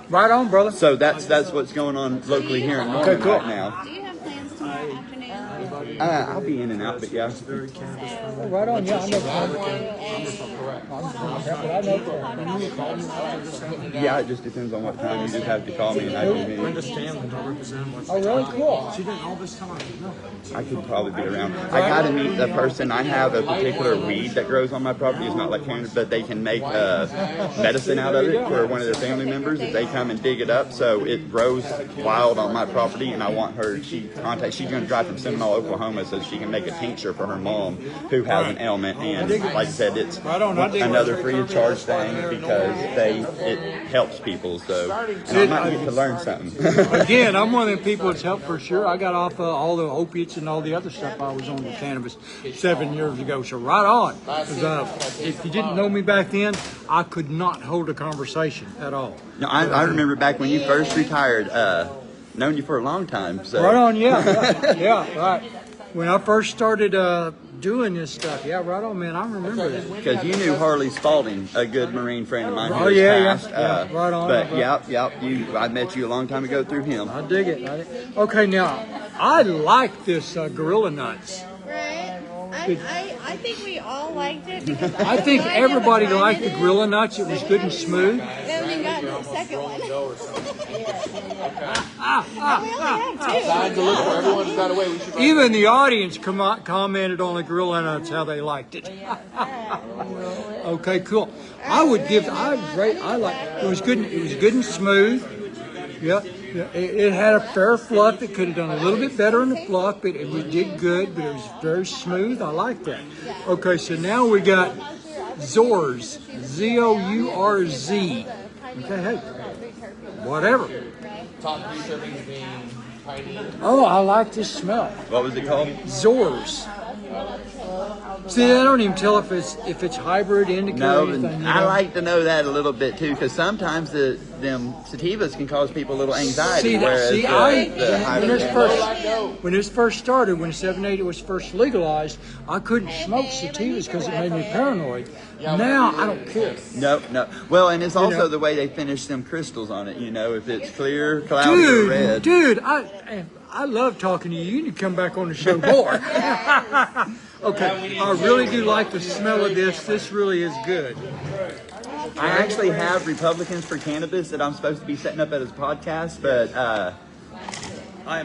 Speaker 1: Right on, brother.
Speaker 2: So that's what's going on locally here in Norman right now.
Speaker 3: Do you have plans tomorrow afternoon?
Speaker 2: I'll be in and out, but yeah.
Speaker 1: Right on, yeah, I know.
Speaker 2: Yeah, it just depends on what time. You just have to call me and I can meet.
Speaker 1: Oh, really? Cool.
Speaker 2: I could probably be around. I gotta meet the person. I have a particular weed that grows on my property. It's not like cannabis, but they can make medicine out of it for one of their family members if they come and dig it up. So it grows wild on my property, and I want her. She's going to drive from Seminole, Oklahoma, so she can make a tincture for her mom who has an ailment. And like I said, it's another free of charge thing because it helps people. So and I might get to learn something.
Speaker 1: Again, I'm one of the people that's helped for sure. I got off all the opiates and all the other stuff I was on with cannabis 7 years ago. So right on. 'Cause, if you didn't know me back then, I could not hold a conversation at all.
Speaker 2: No, I remember back when you first retired. Known you for a long time. So.
Speaker 1: Right on, yeah, right. Yeah, right. When I first started doing this stuff, yeah, right on, man. I remember that.
Speaker 2: Because you knew Harley Spalding, a good Marine friend of mine.
Speaker 1: Oh yeah, yeah, right on.
Speaker 2: But yep. I met you a long time ago through him.
Speaker 1: I dig it. Okay, now I like this Gorilla Nuts.
Speaker 3: Right. I think we all liked it because
Speaker 1: I think everybody liked the Gorilla Nuts. It was good and smooth.
Speaker 3: Then we got the second one. We only have two.
Speaker 4: Everyone's got away. We should
Speaker 1: Even the audience commented on the Gorilla Nuts how they liked it. Okay, cool. I like it was good. It was good and smooth. Yep. Yeah, it had a fair fluff. It could have done a little bit better in the fluff, but it did good. But it was very smooth. I like that. Okay, so now we got Zourz, Zourz. Okay, hey, whatever.
Speaker 4: top 3 servings being tiny.
Speaker 1: Oh, I like this smell.
Speaker 2: What was it called?
Speaker 1: Zourz. See, I don't even tell if it's hybrid, indica, or anything.
Speaker 2: I like to know that a little bit too, because sometimes them sativas can cause people a little anxiety. When this first started, when 780 was first legalized, I couldn't smoke sativas because it made me paranoid. Now I don't care. No. Well, and it's also the way they finish them crystals on it. If it's clear, cloudy, or red.
Speaker 1: Dude, I love talking to you. You need to come back on the show more. Okay, I really do like the smell of this. This really is good.
Speaker 2: I actually have Republicans for Cannabis that I'm supposed to be setting up at his podcast, but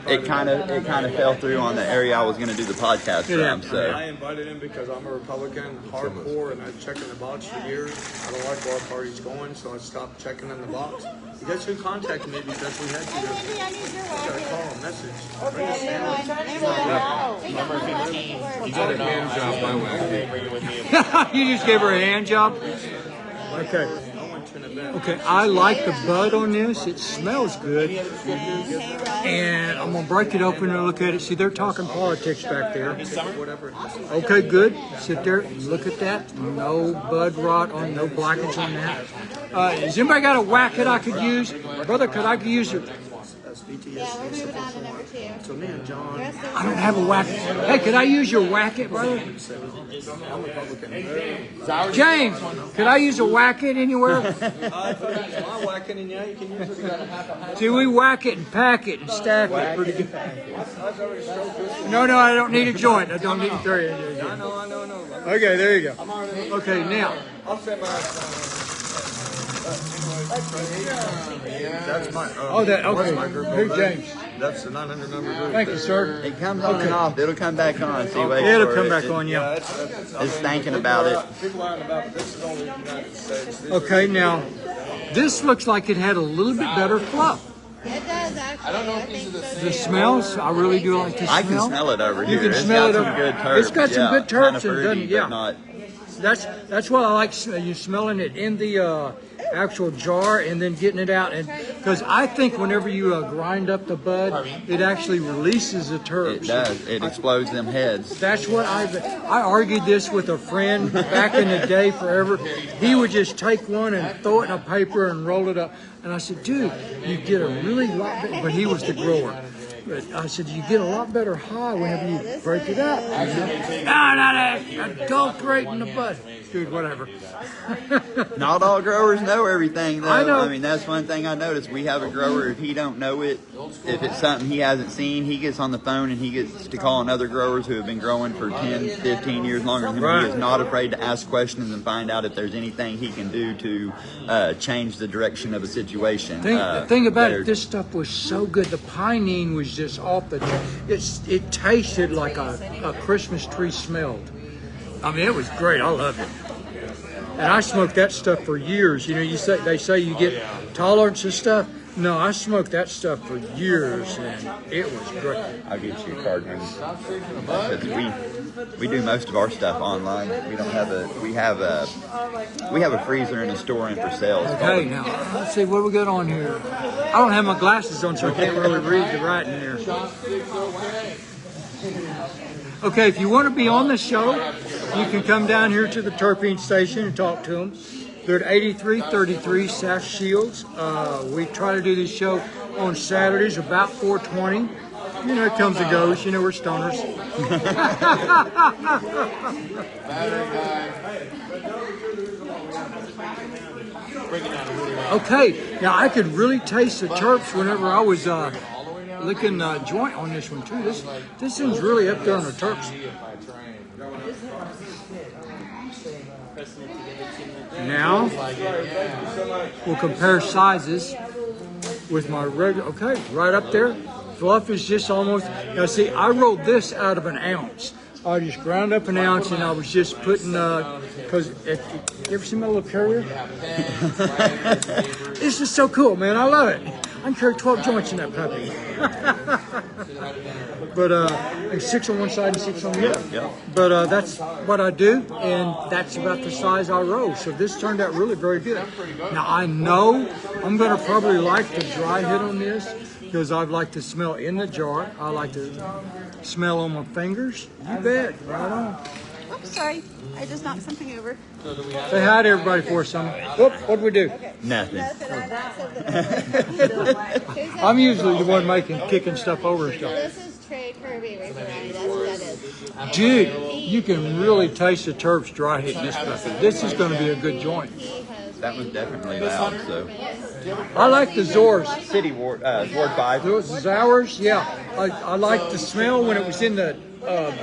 Speaker 2: it kind of fell through on the area I was going to do the podcast from. So
Speaker 6: I invited him because I'm a Republican, hardcore, and I've checked in the box for years. I don't like where our party's going, so I stopped checking in the box. You guys should contact me because we had to. I got a call, a message.
Speaker 4: Number 15. You got a hand job my way.
Speaker 1: You just gave her a hand job? Okay. Okay, I like the bud on this. It smells good. And I'm going to break it open and look at it. See, they're talking politics back there. Okay, good. Sit there and look at that. No bud rot on, no blackage on that. Has anybody got a whacket I could use? Brother, could I use it?
Speaker 3: Yeah, we're moving on to number 2.
Speaker 6: So me and John,
Speaker 1: I don't have a whacket. Hey, could I use your whacket, brother? James, could I use a whacket anywhere? See, we whack it and pack it and stack it pretty good. No, I don't need a joint. I don't need a three.
Speaker 6: I know.
Speaker 1: Okay, there you go. Okay, now.
Speaker 6: I'll set my. That's my.
Speaker 1: Okay. Hey, James.
Speaker 6: That's the 900 number group.
Speaker 1: Thank you, sir.
Speaker 2: it comes on and off. It'll come back on. See, wait
Speaker 1: It'll
Speaker 2: for
Speaker 1: come
Speaker 2: it.
Speaker 1: back on, yeah.
Speaker 2: It's thinking about it.
Speaker 6: People aren't about it. This is only the United States.
Speaker 1: Okay, now, this looks like it had a little bit better fluff.
Speaker 3: It does actually. I don't know if these are the same.
Speaker 1: The smells, I really do like the smell.
Speaker 2: I can smell it over here.
Speaker 1: You can
Speaker 2: It's
Speaker 1: smell it
Speaker 2: got some
Speaker 1: over-
Speaker 2: good terps.
Speaker 1: It's got some good
Speaker 2: Kinda
Speaker 1: terps and
Speaker 2: fruity,
Speaker 1: doesn't- yeah.
Speaker 2: but not.
Speaker 1: That's what I like. You smelling it in the actual jar and then getting it out. And because I think whenever you grind up the bud, it actually releases the terps.
Speaker 2: It does. It explodes them heads.
Speaker 1: That's what I argued this with a friend back in the day forever. He would just take one and throw it in a paper and roll it up. And I said, dude, you get a really lot better, but he was the grower. But I said, you get a lot better high whenever you break it up. Don't break in the bud. Dude, whatever.
Speaker 2: Not all growers know everything, though.
Speaker 1: I know.
Speaker 2: I mean, that's one thing I noticed. We have a grower, if he don't know it, if it's something he hasn't seen, he gets on the phone and he gets to calling other growers who have been growing for 10, 15 years longer than him.
Speaker 1: Right.
Speaker 2: He is not afraid to ask questions and find out if there's anything he can do to change the direction of a situation.
Speaker 1: The thing about it, this stuff was so good. The pinene was just off the it tasted like a Christmas tree smelled. I mean, it was great. I loved it. And I smoked that stuff for years. You know, they say you get tolerance and stuff. No, I smoked that stuff for years, and it was great.
Speaker 2: I'll get you a card reader. Because we do most of our stuff online. We don't have we have a freezer and a store in for sale.
Speaker 1: Okay, now let's see what we got on here. I don't have my glasses on, so I can't really read the writing here. Okay, if you want to be on the show, you can come down here to the terpene station and talk to them. They're at 8333 South Shields. We try to do this show on Saturdays about 4:20. You know, it comes and goes. You know, we're stoners. Okay, now I could really taste the terps whenever I was licking joint on this one too. This thing's really up there on the terps. Now we'll compare sizes with my regular. Okay, right up there. Fluff is just almost. Now see, I rolled this out of an ounce. I just ground up an ounce and I was just putting because you ever seen my little carrier? This is so cool, man. I love it. I can carry 12 joints in that puppy. But 6 on one side and 6 on the other.
Speaker 2: Yeah.
Speaker 1: But that's what I do, and that's about the size I roll. So this turned out really very good. Now I know I'm going to probably like the dry hit on this because I like to smell in the jar. I like to smell on my fingers. You bet. Right on.
Speaker 3: Oops, sorry. I just knocked something over.
Speaker 1: Say hi to everybody for us, Summer. Whoop, what'd we do?
Speaker 2: Nothing.
Speaker 1: I'm usually the one kicking stuff over and stuff.
Speaker 3: This is Trey Kirby right behind me. That's what that is.
Speaker 1: Dude, you can really taste the terps dry hitting this puppy. This is going to be a good joint.
Speaker 2: That was definitely loud. So
Speaker 1: I like the Zors.
Speaker 2: City Ward 5.
Speaker 1: Those Zowers, yeah. I like the smell when it was in the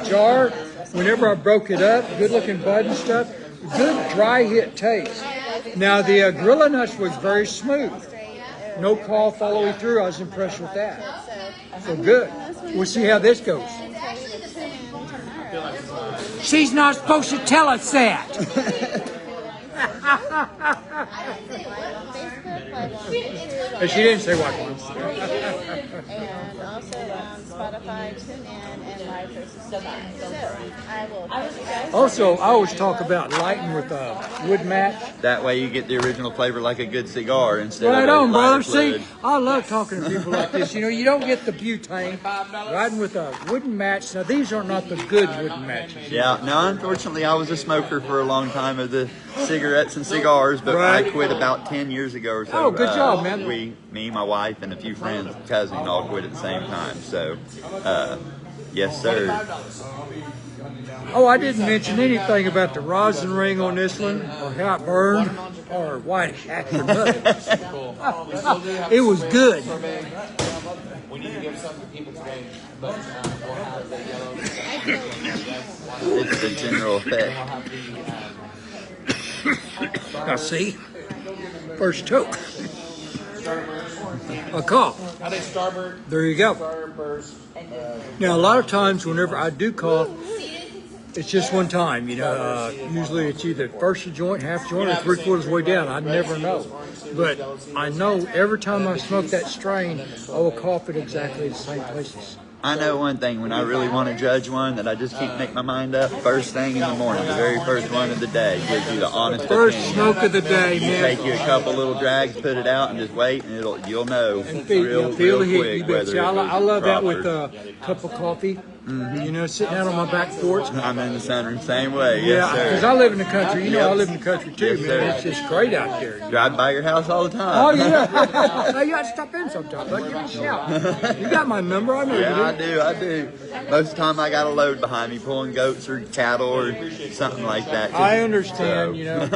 Speaker 1: jar. Whenever I broke it up, good looking bud and stuff. Good dry hit taste. Now the Gorilla Nuts was very smooth. No call follow me through. I was impressed with that. So good. We'll see how this goes. She's not supposed to tell us that. She didn't say what one.
Speaker 3: And also on Spotify, tune in, and live versus Spotify. So I will.
Speaker 1: Also, I always talk about lighting with a wood match.
Speaker 2: That way you get the original flavor like a good cigar instead
Speaker 1: Right
Speaker 2: of a
Speaker 1: on, brother.
Speaker 2: lighter fluid.
Speaker 1: See, I love talking to people like this. You know, you don't get the butane riding with a wooden match. Now, these are not the good wooden matches.
Speaker 2: Yeah, no, unfortunately, I was a smoker for a long time of the cigarettes and cigars, but
Speaker 1: Right.
Speaker 2: I quit about 10 years ago or so.
Speaker 1: Oh, good job, man.
Speaker 2: Me, my wife, and a few friends, cousin, all quit at the same time. So, yes, sir.
Speaker 1: Oh, I didn't mention anything about the rosin ring on this one, or how it burned, or why it hacked or nothing. It was good.
Speaker 4: We need to give some to people today, but we'll have the yellow.
Speaker 2: It's the general effect.
Speaker 1: Now, see, first toke. A cough.
Speaker 4: How they starboard?
Speaker 1: There you go.
Speaker 4: Starburst.
Speaker 1: Now, a lot of times, whenever I do cough, it's just one time. You know, usually it's either first a joint, half joint, or 3/4 way down. I never know. But I know every time I smoke that strain, I will cough at exactly the same places.
Speaker 2: I know one thing, when I really want to judge one that I just can't make my mind up, first thing in the morning, the very first one of the day, gives you the honest
Speaker 1: First
Speaker 2: opinion.
Speaker 1: smoke of the day,
Speaker 2: You
Speaker 1: man.
Speaker 2: take you a couple little drags, put it out, and just wait, and you'll know
Speaker 1: And feel
Speaker 2: real
Speaker 1: the heat.
Speaker 2: quick
Speaker 1: You bet.
Speaker 2: whether
Speaker 1: See, I
Speaker 2: it's
Speaker 1: love that with
Speaker 2: proper.
Speaker 1: a cup of coffee. You know, sitting out on my back porch.
Speaker 2: I'm in the sunroom same way.
Speaker 1: Yeah,
Speaker 2: Yes,
Speaker 1: because
Speaker 2: sir.
Speaker 1: I live in the country. You know, I live in the country too,
Speaker 2: Yes,
Speaker 1: man.
Speaker 2: sir.
Speaker 1: It's just great out there.
Speaker 2: Drive by your house all the time.
Speaker 1: Oh yeah. Hey, you got to stop in sometimes. Like, give me a shout. You got my number. I know
Speaker 2: Yeah,
Speaker 1: you do.
Speaker 2: I do. Most of the time I got a load behind me pulling goats or cattle or something like that.
Speaker 1: I understand.
Speaker 2: So,
Speaker 1: You know,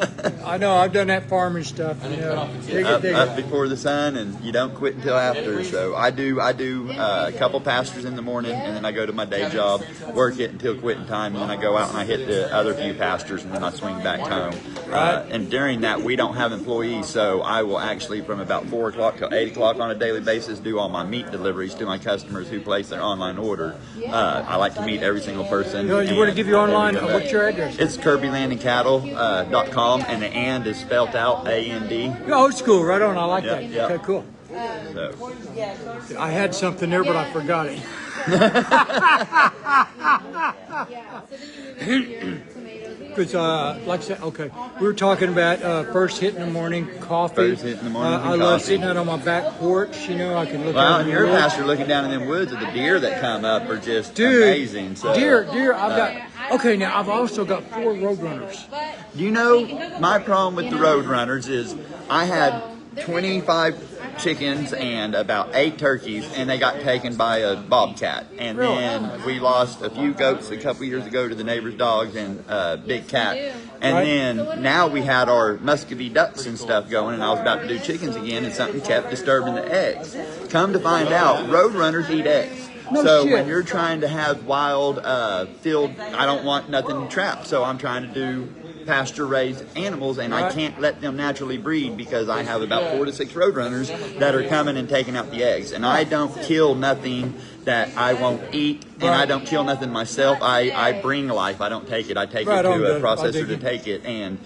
Speaker 1: I know. I've done that farming stuff. You know, dig
Speaker 2: up
Speaker 1: it.
Speaker 2: before the sun, and you don't quit until after. So I do a couple pastures in the morning, and then I go to my day job, work it until quitting time, and then I go out and I hit the other few pastures, and then I swing back home. And during that, we don't have employees, so I will actually, from about 4 o'clock till 8 o'clock on a daily basis, do all my meat deliveries to my customers who place their online order. I like to meet every single person.
Speaker 1: You want to give your online? What's your address?
Speaker 2: It's KirbyLandandCattle.com, and the "and" is spelled out A-N-D.
Speaker 1: Old school, right on. I like
Speaker 2: Yep,
Speaker 1: that.
Speaker 2: yep.
Speaker 1: Okay, cool.
Speaker 2: So.
Speaker 1: I had something there, but I forgot it. Because, like I said, okay, we were talking about first hit in the morning, coffee.
Speaker 2: First hit in the morning,
Speaker 1: I love
Speaker 2: coffee.
Speaker 1: sitting out on my back porch. You know, I can look
Speaker 2: Well,
Speaker 1: out
Speaker 2: and
Speaker 1: the
Speaker 2: your
Speaker 1: woods.
Speaker 2: pasture looking down in them woods, of the deer that come up are just
Speaker 1: Dude,
Speaker 2: amazing. So,
Speaker 1: deer, I've got. Okay, now I've also got 4 roadrunners.
Speaker 2: you know, my problem with the road runners is I had 25 chickens and about 8 turkeys, and they got taken by a bobcat. And then we lost a few goats a couple years ago to the neighbor's dogs and a big cat. And
Speaker 1: Right.
Speaker 2: then now we had our muscovy ducks and stuff going, and I was about to do chickens again, and something kept disturbing the eggs. Come to find out, road runners eat eggs.
Speaker 1: No
Speaker 2: So
Speaker 1: shit.
Speaker 2: when you're trying to have wild field, I don't want nothing trapped. So I'm trying to do pasture raised animals, and I
Speaker 1: Right.
Speaker 2: can't let them naturally breed because I have about 4 to 6 road runners that are coming and taking out the eggs. And I don't kill nothing that I won't eat, and I don't kill nothing myself. I bring life. I don't take it. I take
Speaker 1: Right
Speaker 2: it
Speaker 1: on,
Speaker 2: to a
Speaker 1: Doug. I
Speaker 2: processor
Speaker 1: dig
Speaker 2: to
Speaker 1: it.
Speaker 2: take it. And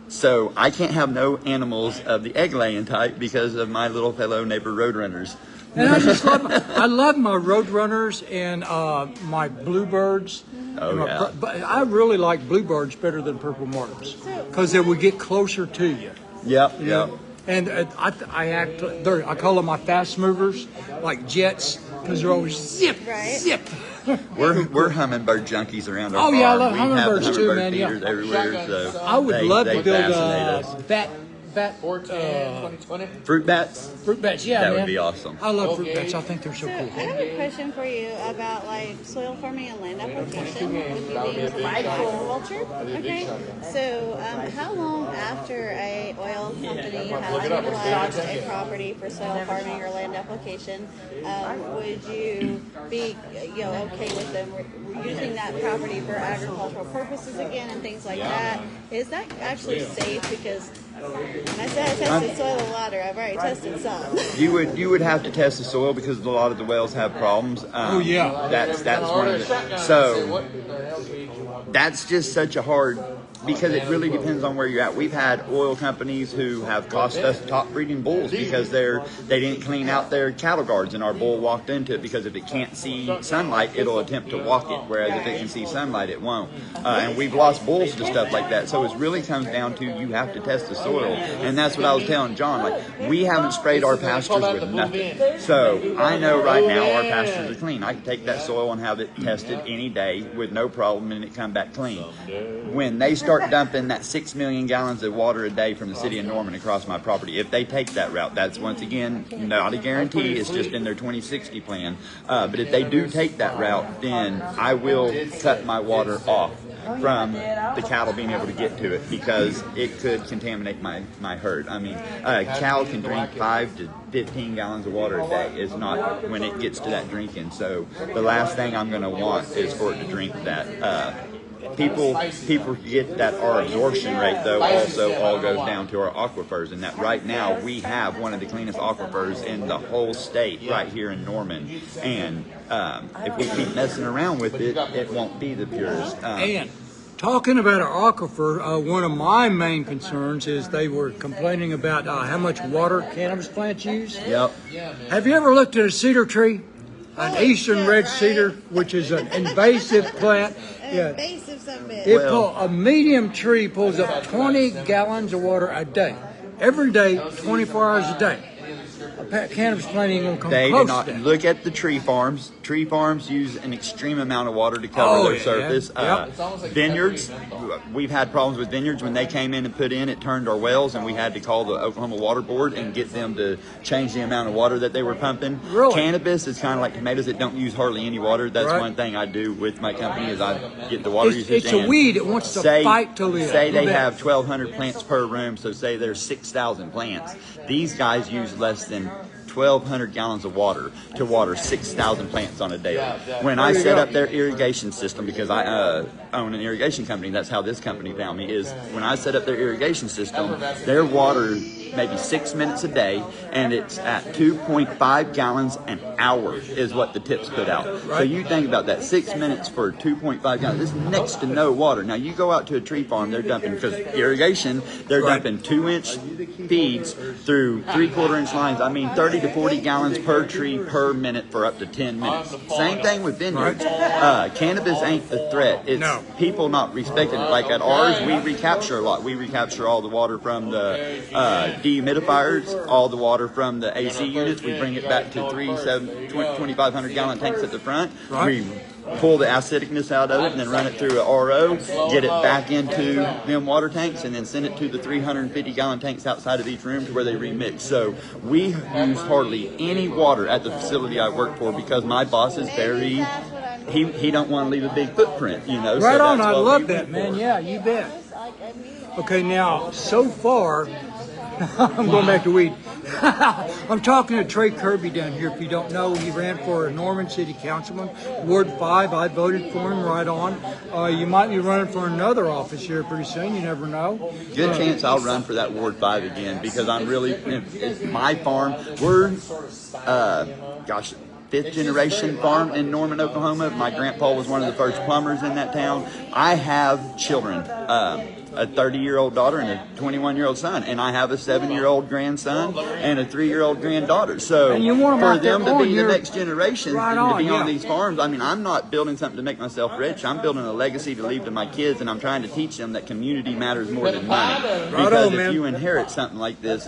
Speaker 2: so I can't have no animals of the egg laying type because of my little fellow neighbor road runners.
Speaker 1: And I just love my roadrunners and my bluebirds.
Speaker 2: Oh,
Speaker 1: And my
Speaker 2: yeah.
Speaker 1: but I really like bluebirds better than purple martins because they would get closer to you.
Speaker 2: Yep,
Speaker 1: You know?
Speaker 2: yep.
Speaker 1: And I call them my fast movers, like jets, because they're always zip,
Speaker 3: Right.
Speaker 1: zip.
Speaker 2: We're hummingbird junkies around our
Speaker 1: Oh, yeah, I
Speaker 2: farm.
Speaker 1: love
Speaker 2: We
Speaker 1: hummingbirds
Speaker 2: have
Speaker 1: too,
Speaker 2: hummingbird
Speaker 1: man, yeah.
Speaker 2: feeders everywhere, so
Speaker 1: I would love
Speaker 2: they
Speaker 1: to build
Speaker 2: fascinate us.
Speaker 1: bat
Speaker 4: 410, 2020.
Speaker 2: Fruit bats?
Speaker 1: fruit bats. Yeah,
Speaker 2: That
Speaker 1: man.
Speaker 2: would be awesome.
Speaker 1: I love fruit bats. I think they're so
Speaker 3: So
Speaker 1: cool.
Speaker 3: I have a question for you about like soil farming and land application with you being agriculture. Okay. So how long after a oil company has utilized a property for soil farming or land application would you be okay with them using that property for agricultural purposes again and things like that? Is that actually safe? Because when I said I tested soil and water, I've already tested some.
Speaker 2: You would have to test the soil because a lot of the wells have problems.
Speaker 1: Oh, yeah.
Speaker 2: That's one of the, so that's just such a hard, because it really depends on where you're at. We've had oil companies who have cost us top breeding bulls because they didn't clean out their cattle guards, and our bull walked into it because if it can't see sunlight, it'll attempt to walk it, whereas if it can see sunlight, it won't. And we've lost bulls to stuff like that. So it really comes down to you have to test the soil, and that's what I was telling John. Like, we haven't sprayed our pastures with nothing, so I know right now our pastures are clean. I can take that soil and have it tested any day with no problem, and it come back clean. When they start dumping that 6 million gallons of water a day from the city of Norman across my property, if they take that route, that's once again not a guarantee. It's just in their 2060 plan. But if they do take that route, then I will cut my water off from the cattle being able to get to it because it could contaminate my herd. I mean, a cow can drink 5 to 15 gallons of water a day. It's not when it gets to that drinking. So the last thing I'm going to want is for it to drink that. People forget that our absorption rate, though, also all goes down to our aquifers, and that right now we have one of the cleanest aquifers in the whole state right here in Norman. And if we keep messing around with it, it won't be the purest.
Speaker 1: And talking about our aquifer, one of my main concerns is they were complaining about how much water cannabis plants use.
Speaker 2: Yep.
Speaker 1: Have you ever looked at a cedar tree? an eastern red cedar, which is an invasive plant. Yeah.
Speaker 3: Invasive something.
Speaker 1: A medium tree pulls up 20 gallons of water a day. Every day, 24 hours a day. A cannabis plant ain't gonna come
Speaker 2: They
Speaker 1: close
Speaker 2: do not
Speaker 1: to that.
Speaker 2: look at the tree farms. Tree farms use an extreme amount of water to cover their surface. Vineyards, we've had problems with vineyards when they came in and put in. It turned our wells, and we had to call the Oklahoma Water Board and get them to change the amount of water that they were pumping.
Speaker 1: Really?
Speaker 2: Cannabis is kind of like tomatoes that don't use hardly any water. That's one thing I do with my company is I get the water usage.
Speaker 1: It's a weed. It wants to fight to live.
Speaker 2: Say they have 1,200 plants per room, so say there's 6,000 plants. These guys use less than 1,200 gallons of water to water 6,000 plants on a day. When I set up their irrigation system, because I own an irrigation company, that's how this company found me, is when I set up their irrigation system, their water maybe 6 minutes a day, and it's at 2.5 gallons an hour is what the tips put out. So you think about that, 6 minutes for 2.5 gallons. This is next to no water. Now you go out to a tree farm, they're dumping, because irrigation, they're dumping 2-inch feeds through 3/4-inch lines. I mean 30 to 40 gallons per tree per minute for up to 10 minutes. Same thing with vineyards. Cannabis ain't a threat. It's people not respecting it. Like at ours, we recapture a lot. We recapture all the water from the dehumidifiers, all the water from the AC units. We bring it back to 2,500 gallon tanks at the front. We pull the acidicness out of it and then run it through a RO, get it back into them water tanks, and then send it to the 350 gallon tanks outside of each room to where they remix. So we use hardly any water at the facility I work for because my boss is very, he don't want to leave a big footprint, you know.
Speaker 1: Right
Speaker 2: so
Speaker 1: on,
Speaker 2: that's
Speaker 1: I
Speaker 2: what
Speaker 1: love
Speaker 2: we
Speaker 1: that, man. Yeah, you bet. Okay, now, so far, I'm going back to weed. I'm talking to Trey Kirby down here. If you don't know, he ran for a Norman City Councilman, Ward 5. I voted for him right on. You might be running for another office here pretty soon. You never know.
Speaker 2: Good chance I'll run for that Ward 5 again because I'm really, it's my farm. We're, fifth generation farm in Norman, Oklahoma. My grandpa was one of the first plumbers in that town. I have children. A 30-year-old daughter and a 21-year-old son, and I have a 7-year-old grandson and a 3-year-old granddaughter. So for them to be the next generation to be on these farms, I mean, I'm not building something to make myself rich. I'm building a legacy to leave to my kids, and I'm trying to teach them that community matters more than money. Because if you inherit something like this,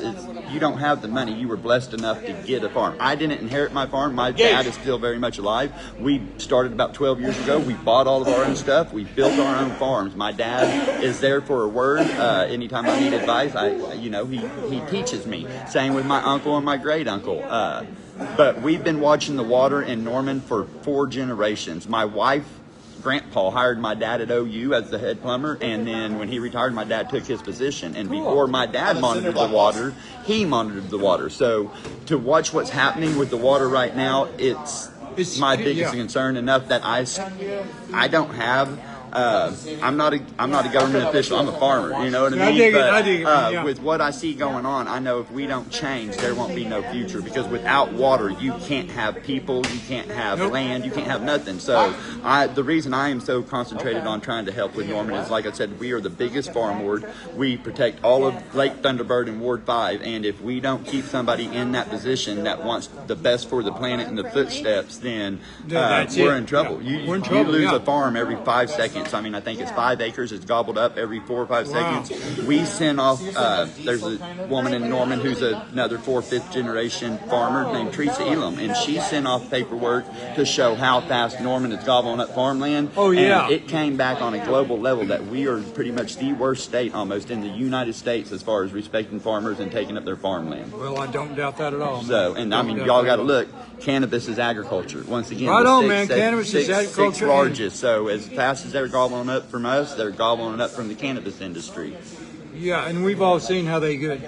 Speaker 2: you don't have the money. You were blessed enough to get a farm. I didn't inherit my farm. My dad is still very much alive. We started about 12 years ago. We bought all of our own stuff. We built our own farms. My dad is there for a word. Anytime I need advice, he teaches me. Same with my uncle and my great uncle. But we've been watching the water in Norman for 4 generations. My wife, Grandpa, hired my dad at OU as the head plumber, and then when he retired, my dad took his position. And before my dad monitored the water, he monitored the water. So to watch what's happening with the water right now, it's my biggest concern. Enough that I don't have. I'm not a government official. I'm a farmer. You know what I mean?
Speaker 1: I dig it.
Speaker 2: With what I see going on, I know if we don't change, there won't be no future. Because without water, you can't have people, you can't have land, you can't have nothing. So the reason I am so concentrated on trying to help with Norman is, like I said, we are the biggest farm ward. We protect all of Lake Thunderbird and Ward 5. And if we don't keep somebody in that position that wants the best for the planet and the footsteps, then we're in trouble. You lose a farm every 5 seconds. I mean, I think it's 5 acres. It's gobbled up every 4 or 5 seconds. We send off, there's a woman in Norman who's another 4th, 5th generation farmer named Teresa Elam, and she sent off paperwork to show how fast Norman is gobbling up farmland.
Speaker 1: Oh, yeah.
Speaker 2: And it came back on a global level that we are pretty much the worst state almost in the United States as far as respecting farmers and taking up their farmland.
Speaker 1: Well, I don't doubt that at all.
Speaker 2: So, and I mean, y'all got to look. Cannabis is agriculture. Once again,
Speaker 1: right on, man. Cannabis is agriculture.
Speaker 2: 6th largest. So as fast as they're gobbling up from us, they're gobbling up from the cannabis industry.
Speaker 1: Yeah, and we've all seen how they get.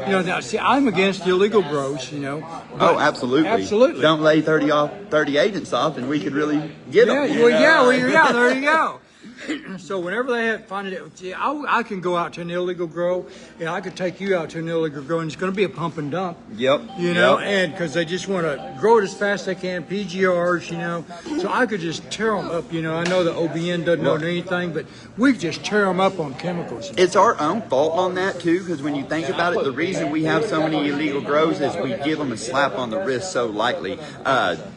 Speaker 1: Now, see, I'm against illegal grows,
Speaker 2: Oh, absolutely.
Speaker 1: Absolutely.
Speaker 2: Don't lay 30 agents off, and we could really get them.
Speaker 1: There you go. So whenever they find it, see, I can go out to an illegal grow, and I could take you out to an illegal grow, and it's going to be a pump and dump.
Speaker 2: Yep.
Speaker 1: You know, and because they just want to grow it as fast as they can, PGRs, you know. So I could just tear them up, you know. I know the OBN doesn't know anything, but we could just tear them up on chemicals.
Speaker 2: It's our own fault on that too, because when you think about it, the reason we have so many illegal grows is we give them a slap on the wrist so lightly.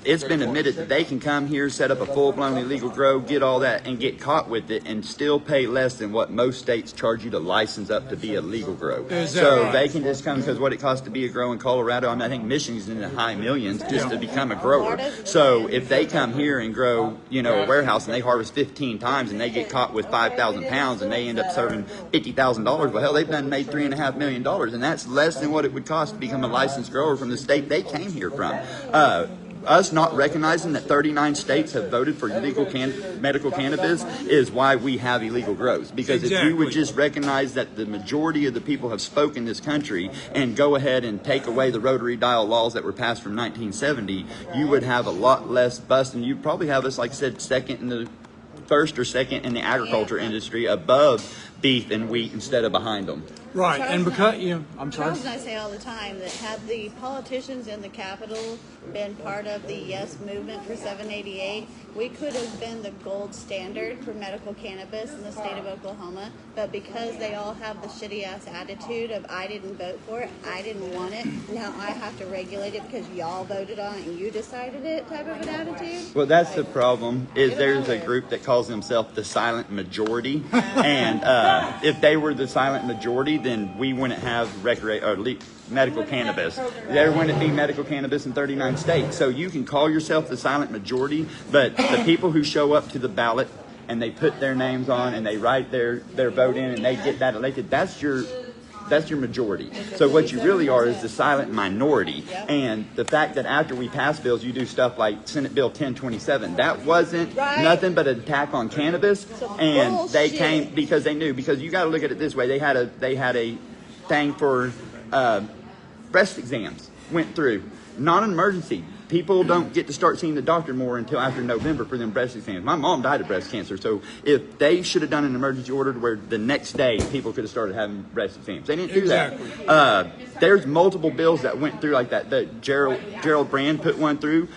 Speaker 2: It's been admitted that they can come here, set up a full-blown illegal grow, get all that, and get caught with it, and still pay less than what most states charge you to license up to be a legal grow. So they can just come, because what it costs to be a grow in Colorado, I mean, I think Michigan's in the high millions just to become a grower. So if they come here and grow, you know, a warehouse, and they harvest 15 times, and they get caught with 5,000 pounds, and they end up serving $50,000, well, hell, they've done made $3.5 million, and that's less than what it would cost to become a licensed grower from the state they came here from. Us not recognizing that 39 states have voted for illegal medical cannabis is why we have illegal grows. Because if you would just recognize that the majority of the people have spoken this country and go ahead and take away the rotary dial laws that were passed from 1970, you would have a lot less bust, and you'd probably have us, like I said, first or second in the agriculture industry, above beef and wheat instead of behind them.
Speaker 1: Right, and because, you know, I'm sorry.
Speaker 3: Charles and I say all the time that had the politicians in the Capitol been part of the Yes movement for 788, we could have been the gold standard for medical cannabis in the state of Oklahoma. But because they all have the shitty ass attitude of I didn't vote for it, I didn't want it, now I have to regulate it because y'all voted on it and you decided it type of an attitude.
Speaker 2: Well, that's the problem, is there's a group that calls themselves the silent majority, and if they were the silent majority, then we wouldn't have medical cannabis. There wouldn't be medical cannabis in 39 states. So you can call yourself the silent majority, but the people who show up to the ballot and they put their names on and they write their vote in and they get that elected, that's your majority. So what you really are is the silent minority. And the fact that after we pass bills, you do stuff like Senate Bill 1027, that wasn't nothing but an attack on cannabis. And they came because they knew, because you got to look at it this way. They had a thing for breast exams went through, not an emergency. People don't get to start seeing the doctor more until after November for them breast exams. My mom died of breast cancer, so if they should have done an emergency order to where the next day people could have started having breast exams. They didn't do that. There's multiple bills that went through like that. That Gerald Brand put one through,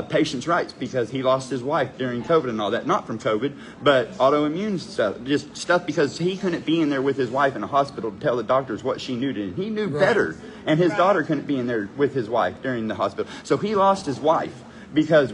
Speaker 2: patients' rights, because he lost his wife during COVID and all that. Not from COVID, but autoimmune stuff. Just stuff because he couldn't be in there with his wife in a hospital to tell the doctors what she knew. And he knew better. And his daughter couldn't be in there with his wife during the hospital. So he lost his wife because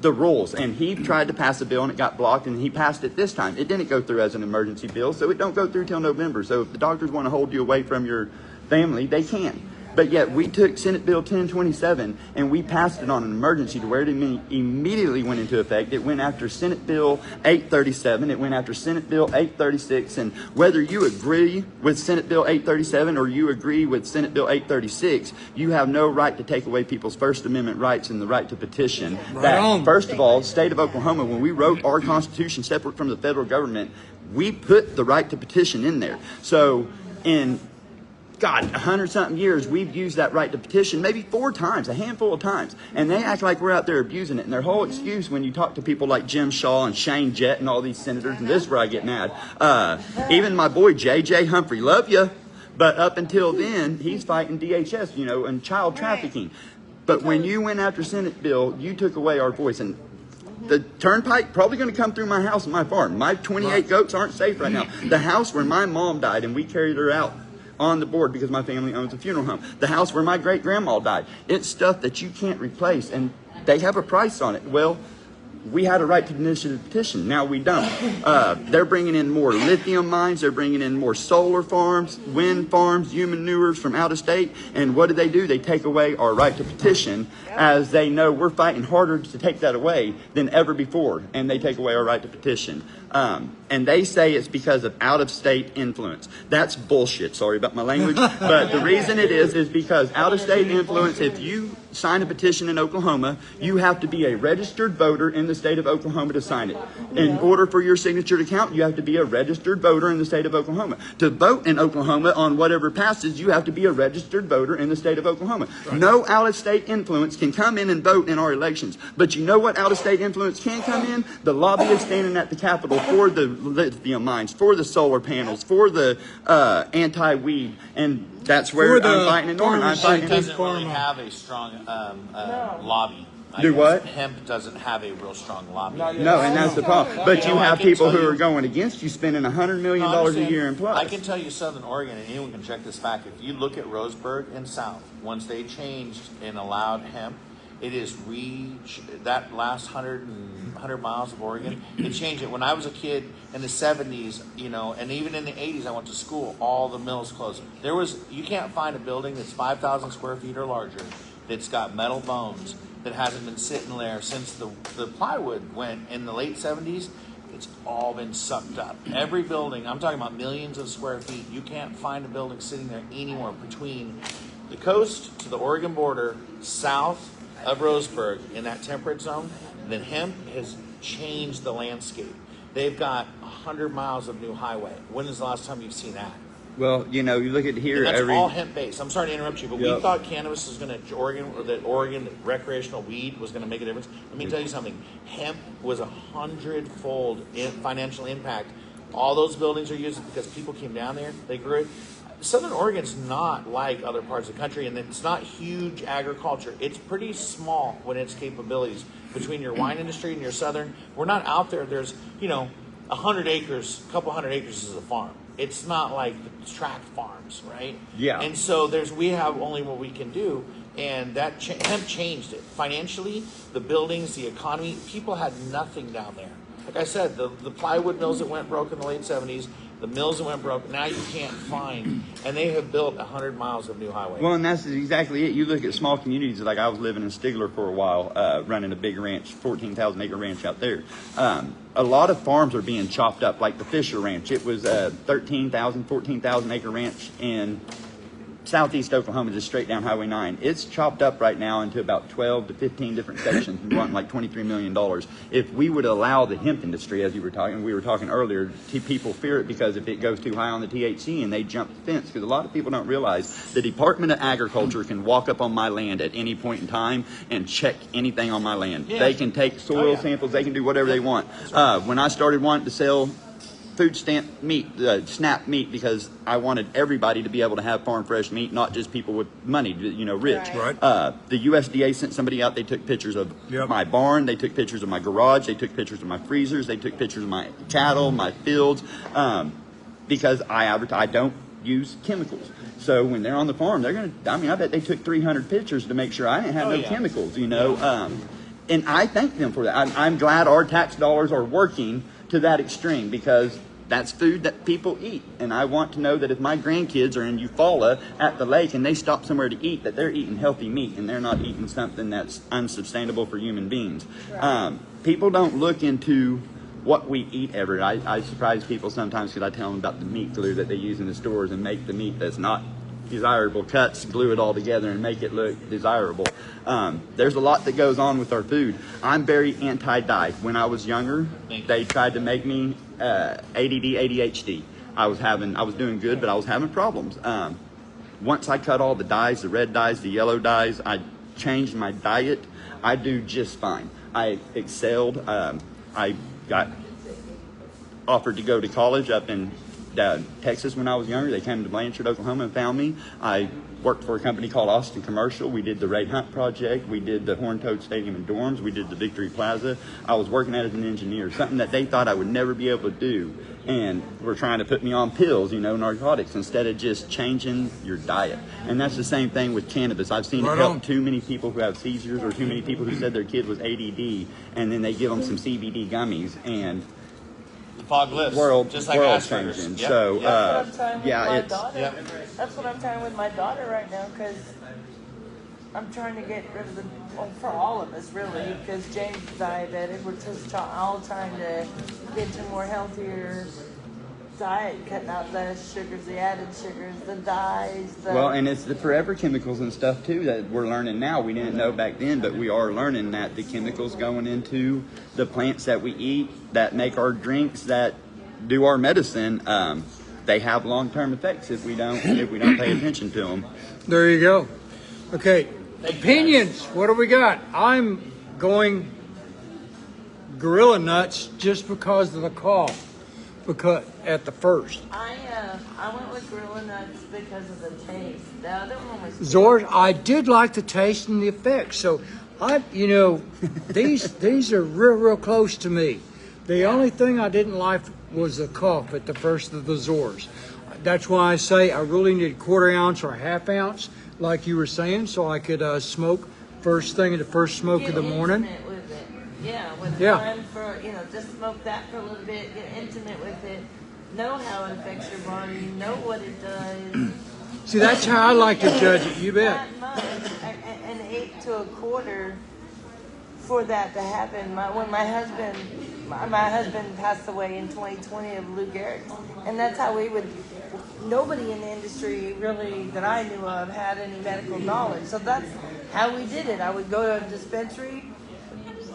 Speaker 2: the rules, and he tried to pass a bill and it got blocked, and he passed it this time. It didn't go through as an emergency bill, so it don't go through till November. So if the doctors want to hold you away from your family, they can. But yet we took Senate Bill 1027 and we passed it on an emergency to where it immediately went into effect. It went after Senate Bill 837. It went after Senate Bill 836. And whether you agree with Senate Bill 837 or you agree with Senate Bill 836, you have no right to take away people's First Amendment rights and the right to petition. First of all, state of Oklahoma, when we wrote our Constitution separate from the federal government, we put the right to petition in there. So in 100-something years, we've used that right to petition maybe 4 times, a handful of times. And they act like we're out there abusing it. And their whole excuse when you talk to people like Jim Shaw and Shane Jett and all these senators, and this is where I get mad. Even my boy J.J. Humphrey, love you, but up until then, he's fighting DHS, you know, and child trafficking. But when you went after Senate bill, you took away our voice. And the turnpike probably going to come through my house and my farm. My 28 goats aren't safe right now. The house where my mom died and we carried her out on the board because my family owns a funeral home. The house where my great-grandma died. It's stuff that you can't replace, and they have a price on it. Well, we had a right to initiate a petition. Now we don't. They're bringing in more lithium mines. They're bringing in more solar farms, wind farms, human manures from out of state. And what do? They take away our right to petition, as they know we're fighting harder to take that away than ever before. And they take away our right to petition. And they say it's because of out-of-state influence. That's bullshit. Sorry about my language. But the reason it is because out-of-state influence, if you sign a petition in Oklahoma, you have to be a registered voter in the state of Oklahoma to sign it. In order for your signature to count, you have to be a registered voter in the state of Oklahoma. To vote in Oklahoma on whatever passes, you have to be a registered voter in the state of Oklahoma. No out-of-state influence can come in and vote in our elections. But you know what out-of-state influence can come in? The lobbyists standing at the Capitol fuel, for the lithium mines, for the solar panels, for the anti-weed, and that's where I'm fighting in Norman. I'm fighting.
Speaker 4: It doesn't really have a strong lobby.
Speaker 2: Do what?
Speaker 4: Hemp doesn't have a real strong lobby.
Speaker 2: No, and that's the problem. But you have people who are going against you, spending $100 million a year in plus.
Speaker 4: I can tell you Southern Oregon, and anyone can check this back. If you look at Roseburg and South, once they changed and allowed hemp, it is that last 100 miles of Oregon, it changed it. When I was a kid in the 70s, and even in the 80s, I went to school, all the mills closed. You can't find a building that's 5,000 square feet or larger that's got metal bones that hasn't been sitting there since the plywood went in the late 70s. It's all been sucked up. Every building, I'm talking about millions of square feet, you can't find a building sitting there anywhere between the coast to the Oregon border, south of Roseburg in that temperate zone. And then hemp has changed the landscape. They've got 100 miles of new highway. When is the last time you've seen that?
Speaker 2: Well, you look at here.
Speaker 4: And that's all hemp based. I'm sorry to interrupt you, but we thought cannabis was going to Oregon recreational weed was going to make a difference. Let me tell you something. Hemp was 100-fold financial impact. All those buildings are used because people came down there. They grew it. Southern Oregon's not like other parts of the country, and it's not huge agriculture. It's pretty small when its capabilities between your wine industry and your southern. We're not out there. There's 100 acres, a couple hundred acres is a farm. It's not like the tract farms, right?
Speaker 2: Yeah.
Speaker 4: And so we have only what we can do, and that hemp changed it financially. The buildings, the economy, people had nothing down there. Like I said, the plywood mills that went broke in the late 70s. The mills that went broke, now you can't find, and they have built 100 miles of new highway.
Speaker 2: Well, and that's exactly it. You look at small communities, like I was living in Stigler for a while, running a big ranch, 14,000 acre ranch out there. A lot of farms are being chopped up, like the Fisher Ranch. It was a 13,000, 14,000 acre ranch in southeast Oklahoma, just straight down Highway 9. It's chopped up right now into about 12 to 15 different sections and wanting like $23 million. If we would allow the hemp industry, as we were talking earlier, people fear it because if it goes too high on the THC and they jump the fence, because a lot of people don't realize the Department of Agriculture can walk up on my land at any point in time and check anything on my land. Yeah. They can take soil samples, they can do whatever they want. When I started wanting to sell food stamp meat, SNAP meat, because I wanted everybody to be able to have farm fresh meat, not just people with money, rich.
Speaker 1: Right.
Speaker 2: The USDA sent somebody out. They took pictures of my barn. They took pictures of my garage. They took pictures of my freezers. They took pictures of my cattle, my fields, because I don't use chemicals. So when they're on the farm, I bet they took 300 pictures to make sure I didn't have chemicals, and I thank them for that. I'm glad our tax dollars are working to that extreme, because that's food that people eat. And I want to know that if my grandkids are in Eufaula at the lake and they stop somewhere to eat, that they're eating healthy meat and they're not eating something that's unsustainable for human beings. Right. People don't look into what we eat ever. I surprise people sometimes because I tell them about the meat glue that they use in the stores and make the meat that's not desirable cuts, glue it all together and make it look desirable. There's a lot that goes on with our food. I'm very anti-dye. When I was younger, they tried to make me ADD, ADHD. I was doing good, but I was having problems. Once I cut all the dyes, the red dyes, the yellow dyes, I changed my diet. I do just fine. I excelled. I got offered to go to college up in Texas when I was younger. They came to Blanchard, Oklahoma and found me. I worked for a company called Austin Commercial. We did the Ray Hunt project. We did the Horn Toad Stadium and dorms. We did the Victory Plaza. I was working as an engineer, something that they thought I would never be able to do. And were trying to put me on pills, narcotics, instead of just changing your diet. And that's the same thing with cannabis. I've seen it help too many people who have seizures, or too many people who said their kid was ADD, and then they give them some CBD gummies, and
Speaker 4: fog lifts,
Speaker 2: world
Speaker 4: just like
Speaker 2: changing.
Speaker 4: Yep.
Speaker 2: So
Speaker 7: that's what I'm trying with my daughter right now, because I'm trying to get rid of for all of us really, because James is diabetic. We're just all trying to get to more healthier diet, cutting out the sugars, the added sugars, the dyes.
Speaker 2: Well, and it's the forever chemicals and stuff too that we're learning now. We didn't know back then, but we are learning that the chemicals going into the plants that we eat, that make our drinks, that do our medicine, they have long-term effects if we don't pay attention to them.
Speaker 1: There you go. Okay, opinions. What do we got? I'm going Gorilla Nuts just because of the cough. Because at the first.
Speaker 7: I went with Gorilla Nuts because of the taste. The other one was
Speaker 1: Zors, I did like the taste and the effects. So these are real close to me. The only thing I didn't like was the cough at the first of the Zors. That's why I say I really need a 1/4 ounce or a 1/2 ounce, like you were saying, so I could smoke first thing in the first smoke of the morning.
Speaker 7: Intimate with it. Yeah, with
Speaker 1: Yeah.
Speaker 7: one for just smoke that for a little bit, get intimate with it, know how it affects your body, know what it does.
Speaker 1: See, that's how I like to judge it. You bet.
Speaker 7: Not much, an 8 to a 1/4 for that to happen. When my husband passed away in 2020 of Lou Gehrig, and that's how we would. Nobody in the industry really that I knew of had any medical knowledge, so that's how we did it. I would go to a dispensary,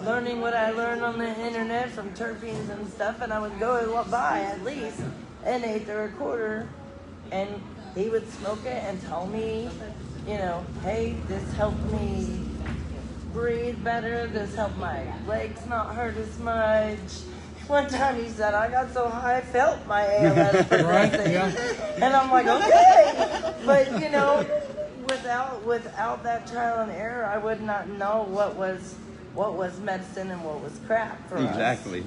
Speaker 7: learning what I learned on the internet from terpenes and stuff, and I would go and buy at least an 1/8 or a 1/4, and he would smoke it and tell me, hey, this helped me breathe better, this helped my legs not hurt as much. One time he said, I got so high I felt my ALS progressing.
Speaker 1: Yeah.
Speaker 7: And I'm like, okay. But, without that trial and error, I would not know what was medicine and what was crap for us.
Speaker 2: Exactly.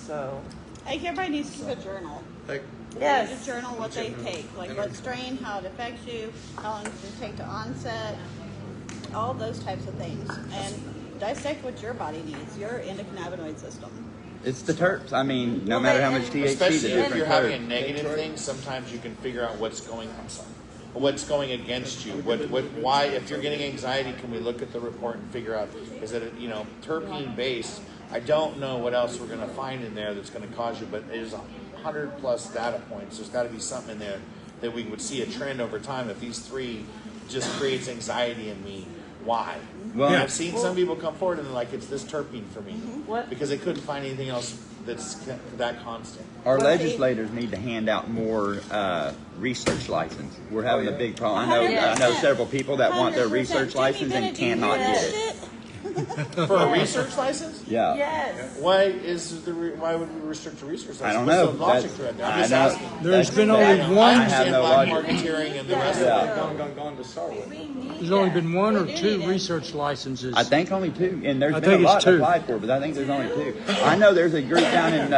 Speaker 7: So,
Speaker 3: Like everybody needs to keep a journal.
Speaker 6: Like,
Speaker 7: yes.
Speaker 3: Need to journal what they take, like what strain, how it affects you, how long does it take to onset, all those types of things, and dissect what your body needs, your endocannabinoid system.
Speaker 2: It's the terps. I mean, no
Speaker 7: Well,
Speaker 2: matter
Speaker 7: they-
Speaker 2: how much THC, the
Speaker 4: Especially if
Speaker 2: different
Speaker 4: you're having a
Speaker 2: terps.
Speaker 4: negative thing, sometimes you can figure out what's going against you. Why, if you're getting anxiety, can we look at the report and figure out, is it, terpene based? I don't know what else we're going to find in there that's going to cause you, but it is 100+ data points. There's got to be something in there that we would see a trend over time. If these 3 just creates anxiety in me, why?
Speaker 2: Well,
Speaker 4: And I've seen some people come forward and they're like, it's this terpene for me.
Speaker 7: What?
Speaker 4: Because they couldn't find anything else that's that constant.
Speaker 2: Our legislators need to hand out more research license. We're having a big problem. I know several people that want their
Speaker 3: 100%.
Speaker 2: research
Speaker 3: Jimmy
Speaker 2: license and
Speaker 3: Bennett, do you
Speaker 2: cannot
Speaker 3: hear
Speaker 2: get
Speaker 3: that
Speaker 2: it.
Speaker 3: shit?
Speaker 4: For a research license?
Speaker 2: Yeah.
Speaker 7: Yes.
Speaker 4: Why would we restrict a research license?
Speaker 2: I don't
Speaker 4: What's
Speaker 2: know.
Speaker 4: the logic to it? I'm just asking.
Speaker 1: There's been
Speaker 4: I
Speaker 1: only
Speaker 4: know-
Speaker 1: one.
Speaker 4: I
Speaker 2: have
Speaker 4: understand
Speaker 2: no
Speaker 4: black
Speaker 2: logic.
Speaker 4: marketeering and the rest
Speaker 2: Yeah.
Speaker 4: of it.
Speaker 6: gone to start with.
Speaker 1: There's only been one or
Speaker 3: We do
Speaker 1: two
Speaker 3: need it.
Speaker 1: research licenses.
Speaker 2: I think only 2, and there's
Speaker 1: I
Speaker 2: been a
Speaker 1: think it's
Speaker 2: lot
Speaker 1: 2.
Speaker 2: applied for, but I think there's only 2. I know there's a group down in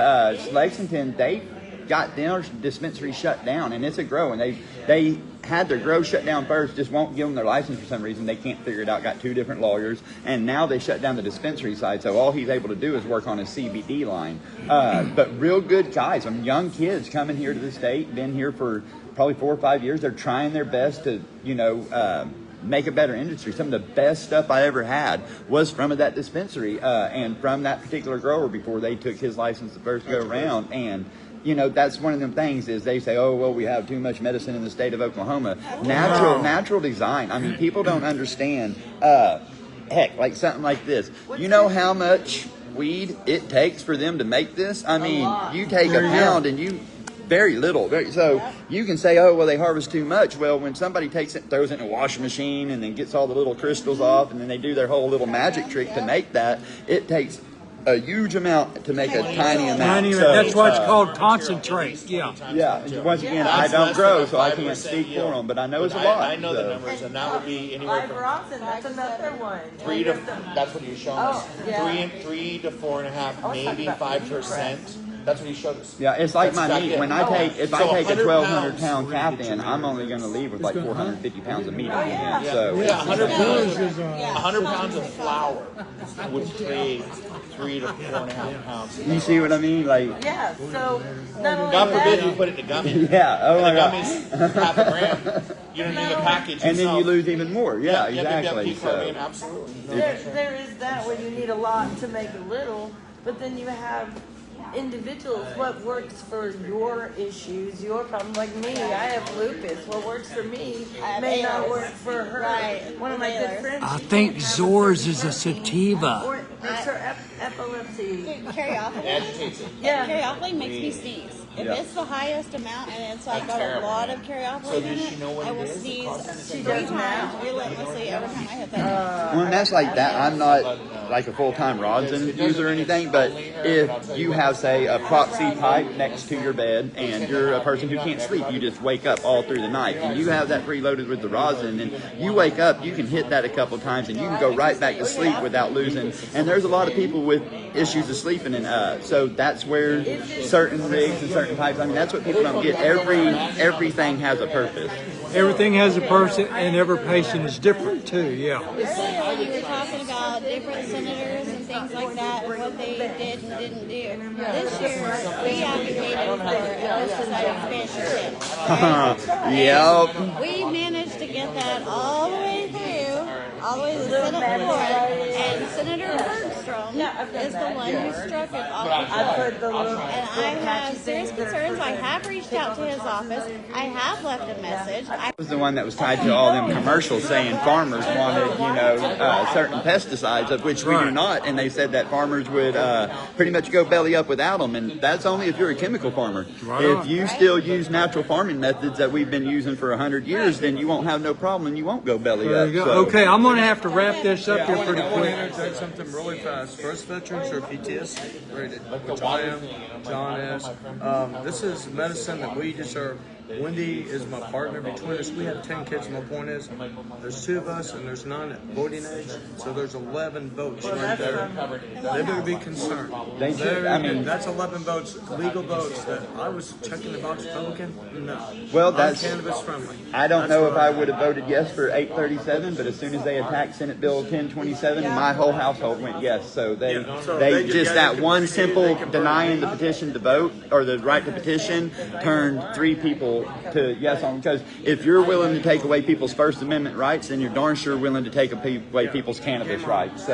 Speaker 2: Lexington. They got their dispensary shut down, and it's a grow, and they had their grow shut down first, just won't give them their license for some reason. They can't figure it out. Got 2 different lawyers, and now they shut down the dispensary side. So all he's able to do is work on his CBD line. But real good guys, young kids coming here to the state, been here for probably 4 or 5 years. They're trying their best to, make a better industry. Some of the best stuff I ever had was from that dispensary and from that particular grower before they took his license the first go around. And that's one of them things is they say, oh, well, we have too much medicine in the state of Oklahoma. Natural design. I mean, people don't understand, heck, like something like this. You know how much weed it takes for them to make this? I mean, you take a pound and you... Very little. So you can say, oh, well, they harvest too much. Well, when somebody takes it, throws it in a washing machine and then gets all the little crystals off and then they do their whole little magic trick to make that, it takes a huge amount to make a tiny amount. So,
Speaker 1: that's why it's called concentrate. Yeah.
Speaker 2: Yeah. Once again, I don't grow, so I can't speak for them, but I know it's a lot.
Speaker 4: I know the
Speaker 2: so.
Speaker 4: numbers, and that would be anywhere from
Speaker 7: Ibuprofen, that's another one.
Speaker 4: 3 to. That's what you showed us.
Speaker 7: Oh, yeah.
Speaker 4: 3 to 4.5, maybe 5%. That's what he showed us.
Speaker 2: Yeah, it's like
Speaker 4: That's
Speaker 2: my
Speaker 4: exactly
Speaker 2: meat.
Speaker 4: it.
Speaker 2: When I take, if
Speaker 4: So
Speaker 2: I take a
Speaker 4: 100
Speaker 2: 1,200
Speaker 4: pounds.
Speaker 2: pound calf in, I'm only going to leave with like 450 pounds of meat on the end. So,
Speaker 4: Yeah, 100 pounds.
Speaker 3: Yeah.
Speaker 4: 100 pounds of flour would create 3 to 4.5 pounds.
Speaker 2: you see what I mean? Like,
Speaker 7: Yeah, so not only
Speaker 4: God forbid
Speaker 7: that,
Speaker 4: you put it in a gummy.
Speaker 2: yeah, oh my
Speaker 4: The
Speaker 2: God.
Speaker 4: gummy's half a gram. You don't need the package
Speaker 2: And then you
Speaker 4: yourself.
Speaker 2: lose even more. Yeah, exactly.
Speaker 4: Keep carbine,
Speaker 2: So,
Speaker 4: absolutely.
Speaker 7: there is that where you need a lot to make a little, but then you have individuals, what works for your issues, your problem. Like me, I have lupus. What works for me may not work for her.
Speaker 3: Right.
Speaker 7: One of my good friends.
Speaker 1: I
Speaker 7: she
Speaker 1: think
Speaker 7: can't have
Speaker 1: Zors is a
Speaker 7: certain
Speaker 1: sativa.
Speaker 7: Or it's her epilepsy.
Speaker 3: Dude, Cariophylline.
Speaker 4: Agitates it.
Speaker 7: Yeah.
Speaker 3: Cariophylline makes me sneeze. If
Speaker 2: Yeah.
Speaker 3: it's the highest amount and it's like got a
Speaker 4: terrible.
Speaker 3: lot of cariophylline
Speaker 4: So
Speaker 3: in
Speaker 4: does she
Speaker 3: it,
Speaker 4: know what
Speaker 3: I
Speaker 4: it
Speaker 3: will
Speaker 4: is?
Speaker 3: sneeze
Speaker 7: She
Speaker 3: 3
Speaker 7: does now.
Speaker 3: times relentlessly every time I hit that.
Speaker 2: well, and that's like that. I'm not like a full-time rosin user or anything, but if you have, say, a proxy pipe next to your bed and you're a person who can't sleep, you just wake up all through the night, and you have that preloaded with the rosin, and you wake up, you can hit that a couple times, and you can go right back to sleep without losing. And there's a lot of people with issues of sleeping, and so that's where certain rigs and certain pipes, I mean, that's what people don't get. Everything has a purpose.
Speaker 1: Everything has a person, and every patient is different too. Yeah.
Speaker 3: Earlier you were talking about different senators and things like that, what they did and didn't do. This year, we advocated for a pesticide expansion tip.
Speaker 2: Yep.
Speaker 3: We managed to get that all the way through, all the way to the Senate floor, and Senator Bergstrom is the one who struck it off the
Speaker 7: I
Speaker 3: floor.
Speaker 7: put the little.
Speaker 3: And I have serious concerns. I have reached out to his office. I have left a message.
Speaker 2: I was the one that was tied to all them commercials saying farmers wanted, certain pesticides, of which we do not, and they said that farmers would pretty much go belly up without them, and that's only if you're a chemical farmer. If you still use natural farming methods that we've been using for 100 years, then you won't have no problem, and you won't go belly
Speaker 1: There
Speaker 2: up.
Speaker 1: you go.
Speaker 2: So.
Speaker 1: Okay, I'm going to have to wrap this up here pretty
Speaker 6: I want to
Speaker 1: quick.
Speaker 6: interject something really fast. First veterans are PTS rated, which I am, John is. This is medicine that we deserve. Wendy is my partner. Between us, we have 10 kids. My point is, there's 2 of us, and there's 9 at voting age, so there's 11 votes right there. They better be concerned.
Speaker 2: They should. I mean,
Speaker 6: that's 11 votes, legal votes. That I was checking the box Republican. No.
Speaker 2: Well,
Speaker 6: I'm
Speaker 2: that's
Speaker 6: cannabis friendly.
Speaker 2: I don't know if I would have voted yes for 837, but as soon as they attacked Senate Bill 1027, my whole household went yes. So they just that one simple denying the petition to vote or the right to petition turned 3 people to yes on, because if you're willing to take away people's First Amendment rights, then you're darn sure willing to take away people's cannabis rights. So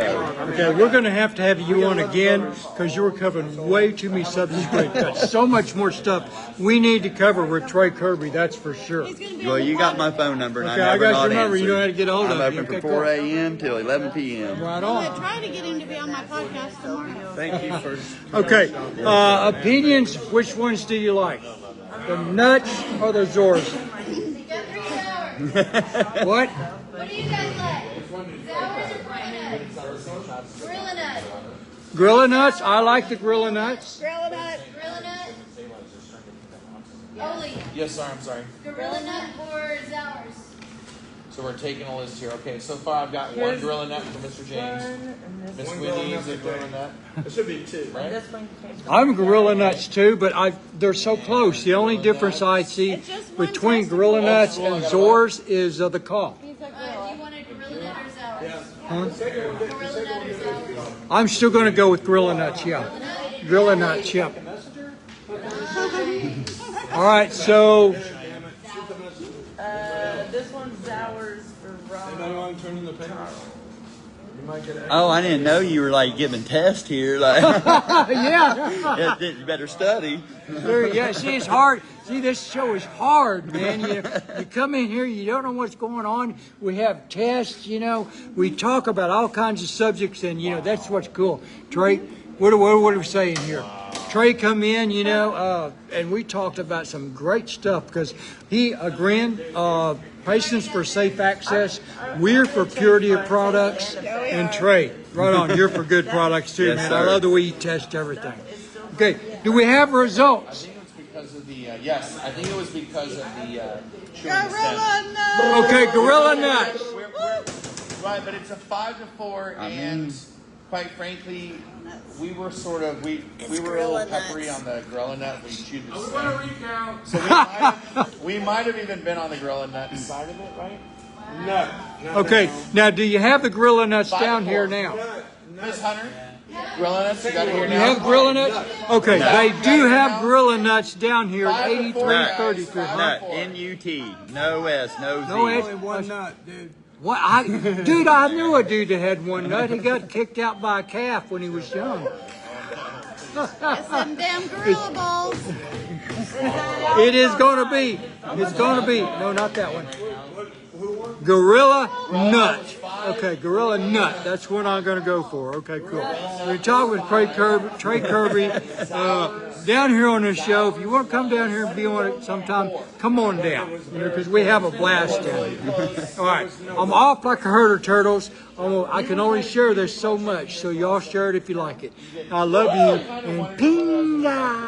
Speaker 1: Okay, we're going to have you on again because you were covering way too many subjects. We've got so much more stuff we need to cover with Trey Kirby, that's for sure.
Speaker 2: well, you got my phone number, and
Speaker 1: Okay,
Speaker 2: I
Speaker 1: I
Speaker 2: never
Speaker 1: got your
Speaker 2: not
Speaker 1: number. You know how to
Speaker 2: answered.
Speaker 1: get a hold of
Speaker 2: I'm
Speaker 1: me.
Speaker 2: open
Speaker 1: Okay,
Speaker 2: from 4
Speaker 1: cool.
Speaker 2: a.m. till 11 p.m.
Speaker 1: Right
Speaker 3: I'm
Speaker 1: on.
Speaker 3: going to try to get him to be on my podcast tomorrow.
Speaker 6: Thank you for.
Speaker 1: Okay, opinions, which ones do you like? The nuts or the Zors? What?
Speaker 8: What do you guys like? Sours or pine nuts? Gorilla nuts.
Speaker 1: Gorilla nuts? I like the gorilla nuts.
Speaker 3: Gorilla nut.
Speaker 8: Gorilla nut. Oli.
Speaker 4: Yes, sir. I'm sorry.
Speaker 8: Gorilla nut or Sours?
Speaker 4: So we're taking a list here. Okay, so far I've got one gorilla nut for Mr. James. Miss Winnie is a gorilla nut.
Speaker 6: It should be 2.
Speaker 4: Right?
Speaker 7: This one came from.
Speaker 1: I'm gorilla nuts too, but they're so close. The only difference I see
Speaker 3: It's just one
Speaker 1: between
Speaker 3: testicle.
Speaker 1: gorilla nuts and Zors is the cough.
Speaker 3: He's a
Speaker 8: Do
Speaker 3: gorilla.
Speaker 8: you want a gorilla nut or Sours?
Speaker 1: Huh?
Speaker 8: Gorilla nut or Sours?
Speaker 1: I'm still going to go with gorilla nuts, yeah. Gorilla nuts, yeah. All right, so
Speaker 7: This one's ours for Ron.
Speaker 2: Oh, I didn't know you were like giving tests here. Like,
Speaker 1: yeah.
Speaker 2: you better study.
Speaker 1: Yeah, see, it's hard. See, this show is hard, man. You come in here, you don't know what's going on. We have tests, we talk about all kinds of subjects, and, that's what's cool. Trey, what are we saying here? Trey come in, and we talked about some great stuff because he agreed, patients for safe access, we're for purity of products, and Trey, right on, you're for good products too,
Speaker 2: Yes,
Speaker 1: man.
Speaker 2: sir.
Speaker 1: I love the way you test everything. Okay, do we have results?
Speaker 4: Because of the yes, I think it was because of the
Speaker 3: Gorilla nut.
Speaker 1: Okay, gorilla nuts.
Speaker 4: Right, but it's a 5-4, and quite frankly, we were sort of we were a little
Speaker 3: gorilla
Speaker 4: peppery
Speaker 3: nuts.
Speaker 4: on the gorilla nut. We chewed the stem. So we might have even been on the gorilla nut side of it, right?
Speaker 6: No.
Speaker 1: Okay, now do you have the gorilla nuts down here now?
Speaker 4: Miss Hunter, gorilla nuts, you got it here
Speaker 1: You
Speaker 4: now.
Speaker 1: have gorilla nuts? Okay, they do have gorilla nuts down here at 8333.
Speaker 2: Nut, N-U-T, no S, no Z.
Speaker 1: No S.
Speaker 6: One nut, dude.
Speaker 1: What? Dude, I knew a dude that had one nut. He got kicked out by a calf when he was young.
Speaker 3: It's them damn gorilla balls.
Speaker 1: It is going to be. It's going to be. No, not that one. Gorilla Nut. Okay, Gorilla Nut. That's what I'm going to go for. Okay, cool. We're talking with Trey Kirby down here on the show. If you want to come down here and be on it sometime, come on down. Because we have a blast down here. All right, I'm off like a herd of turtles. I can only share this so much, so y'all share it if you like it. I love you, and pinga.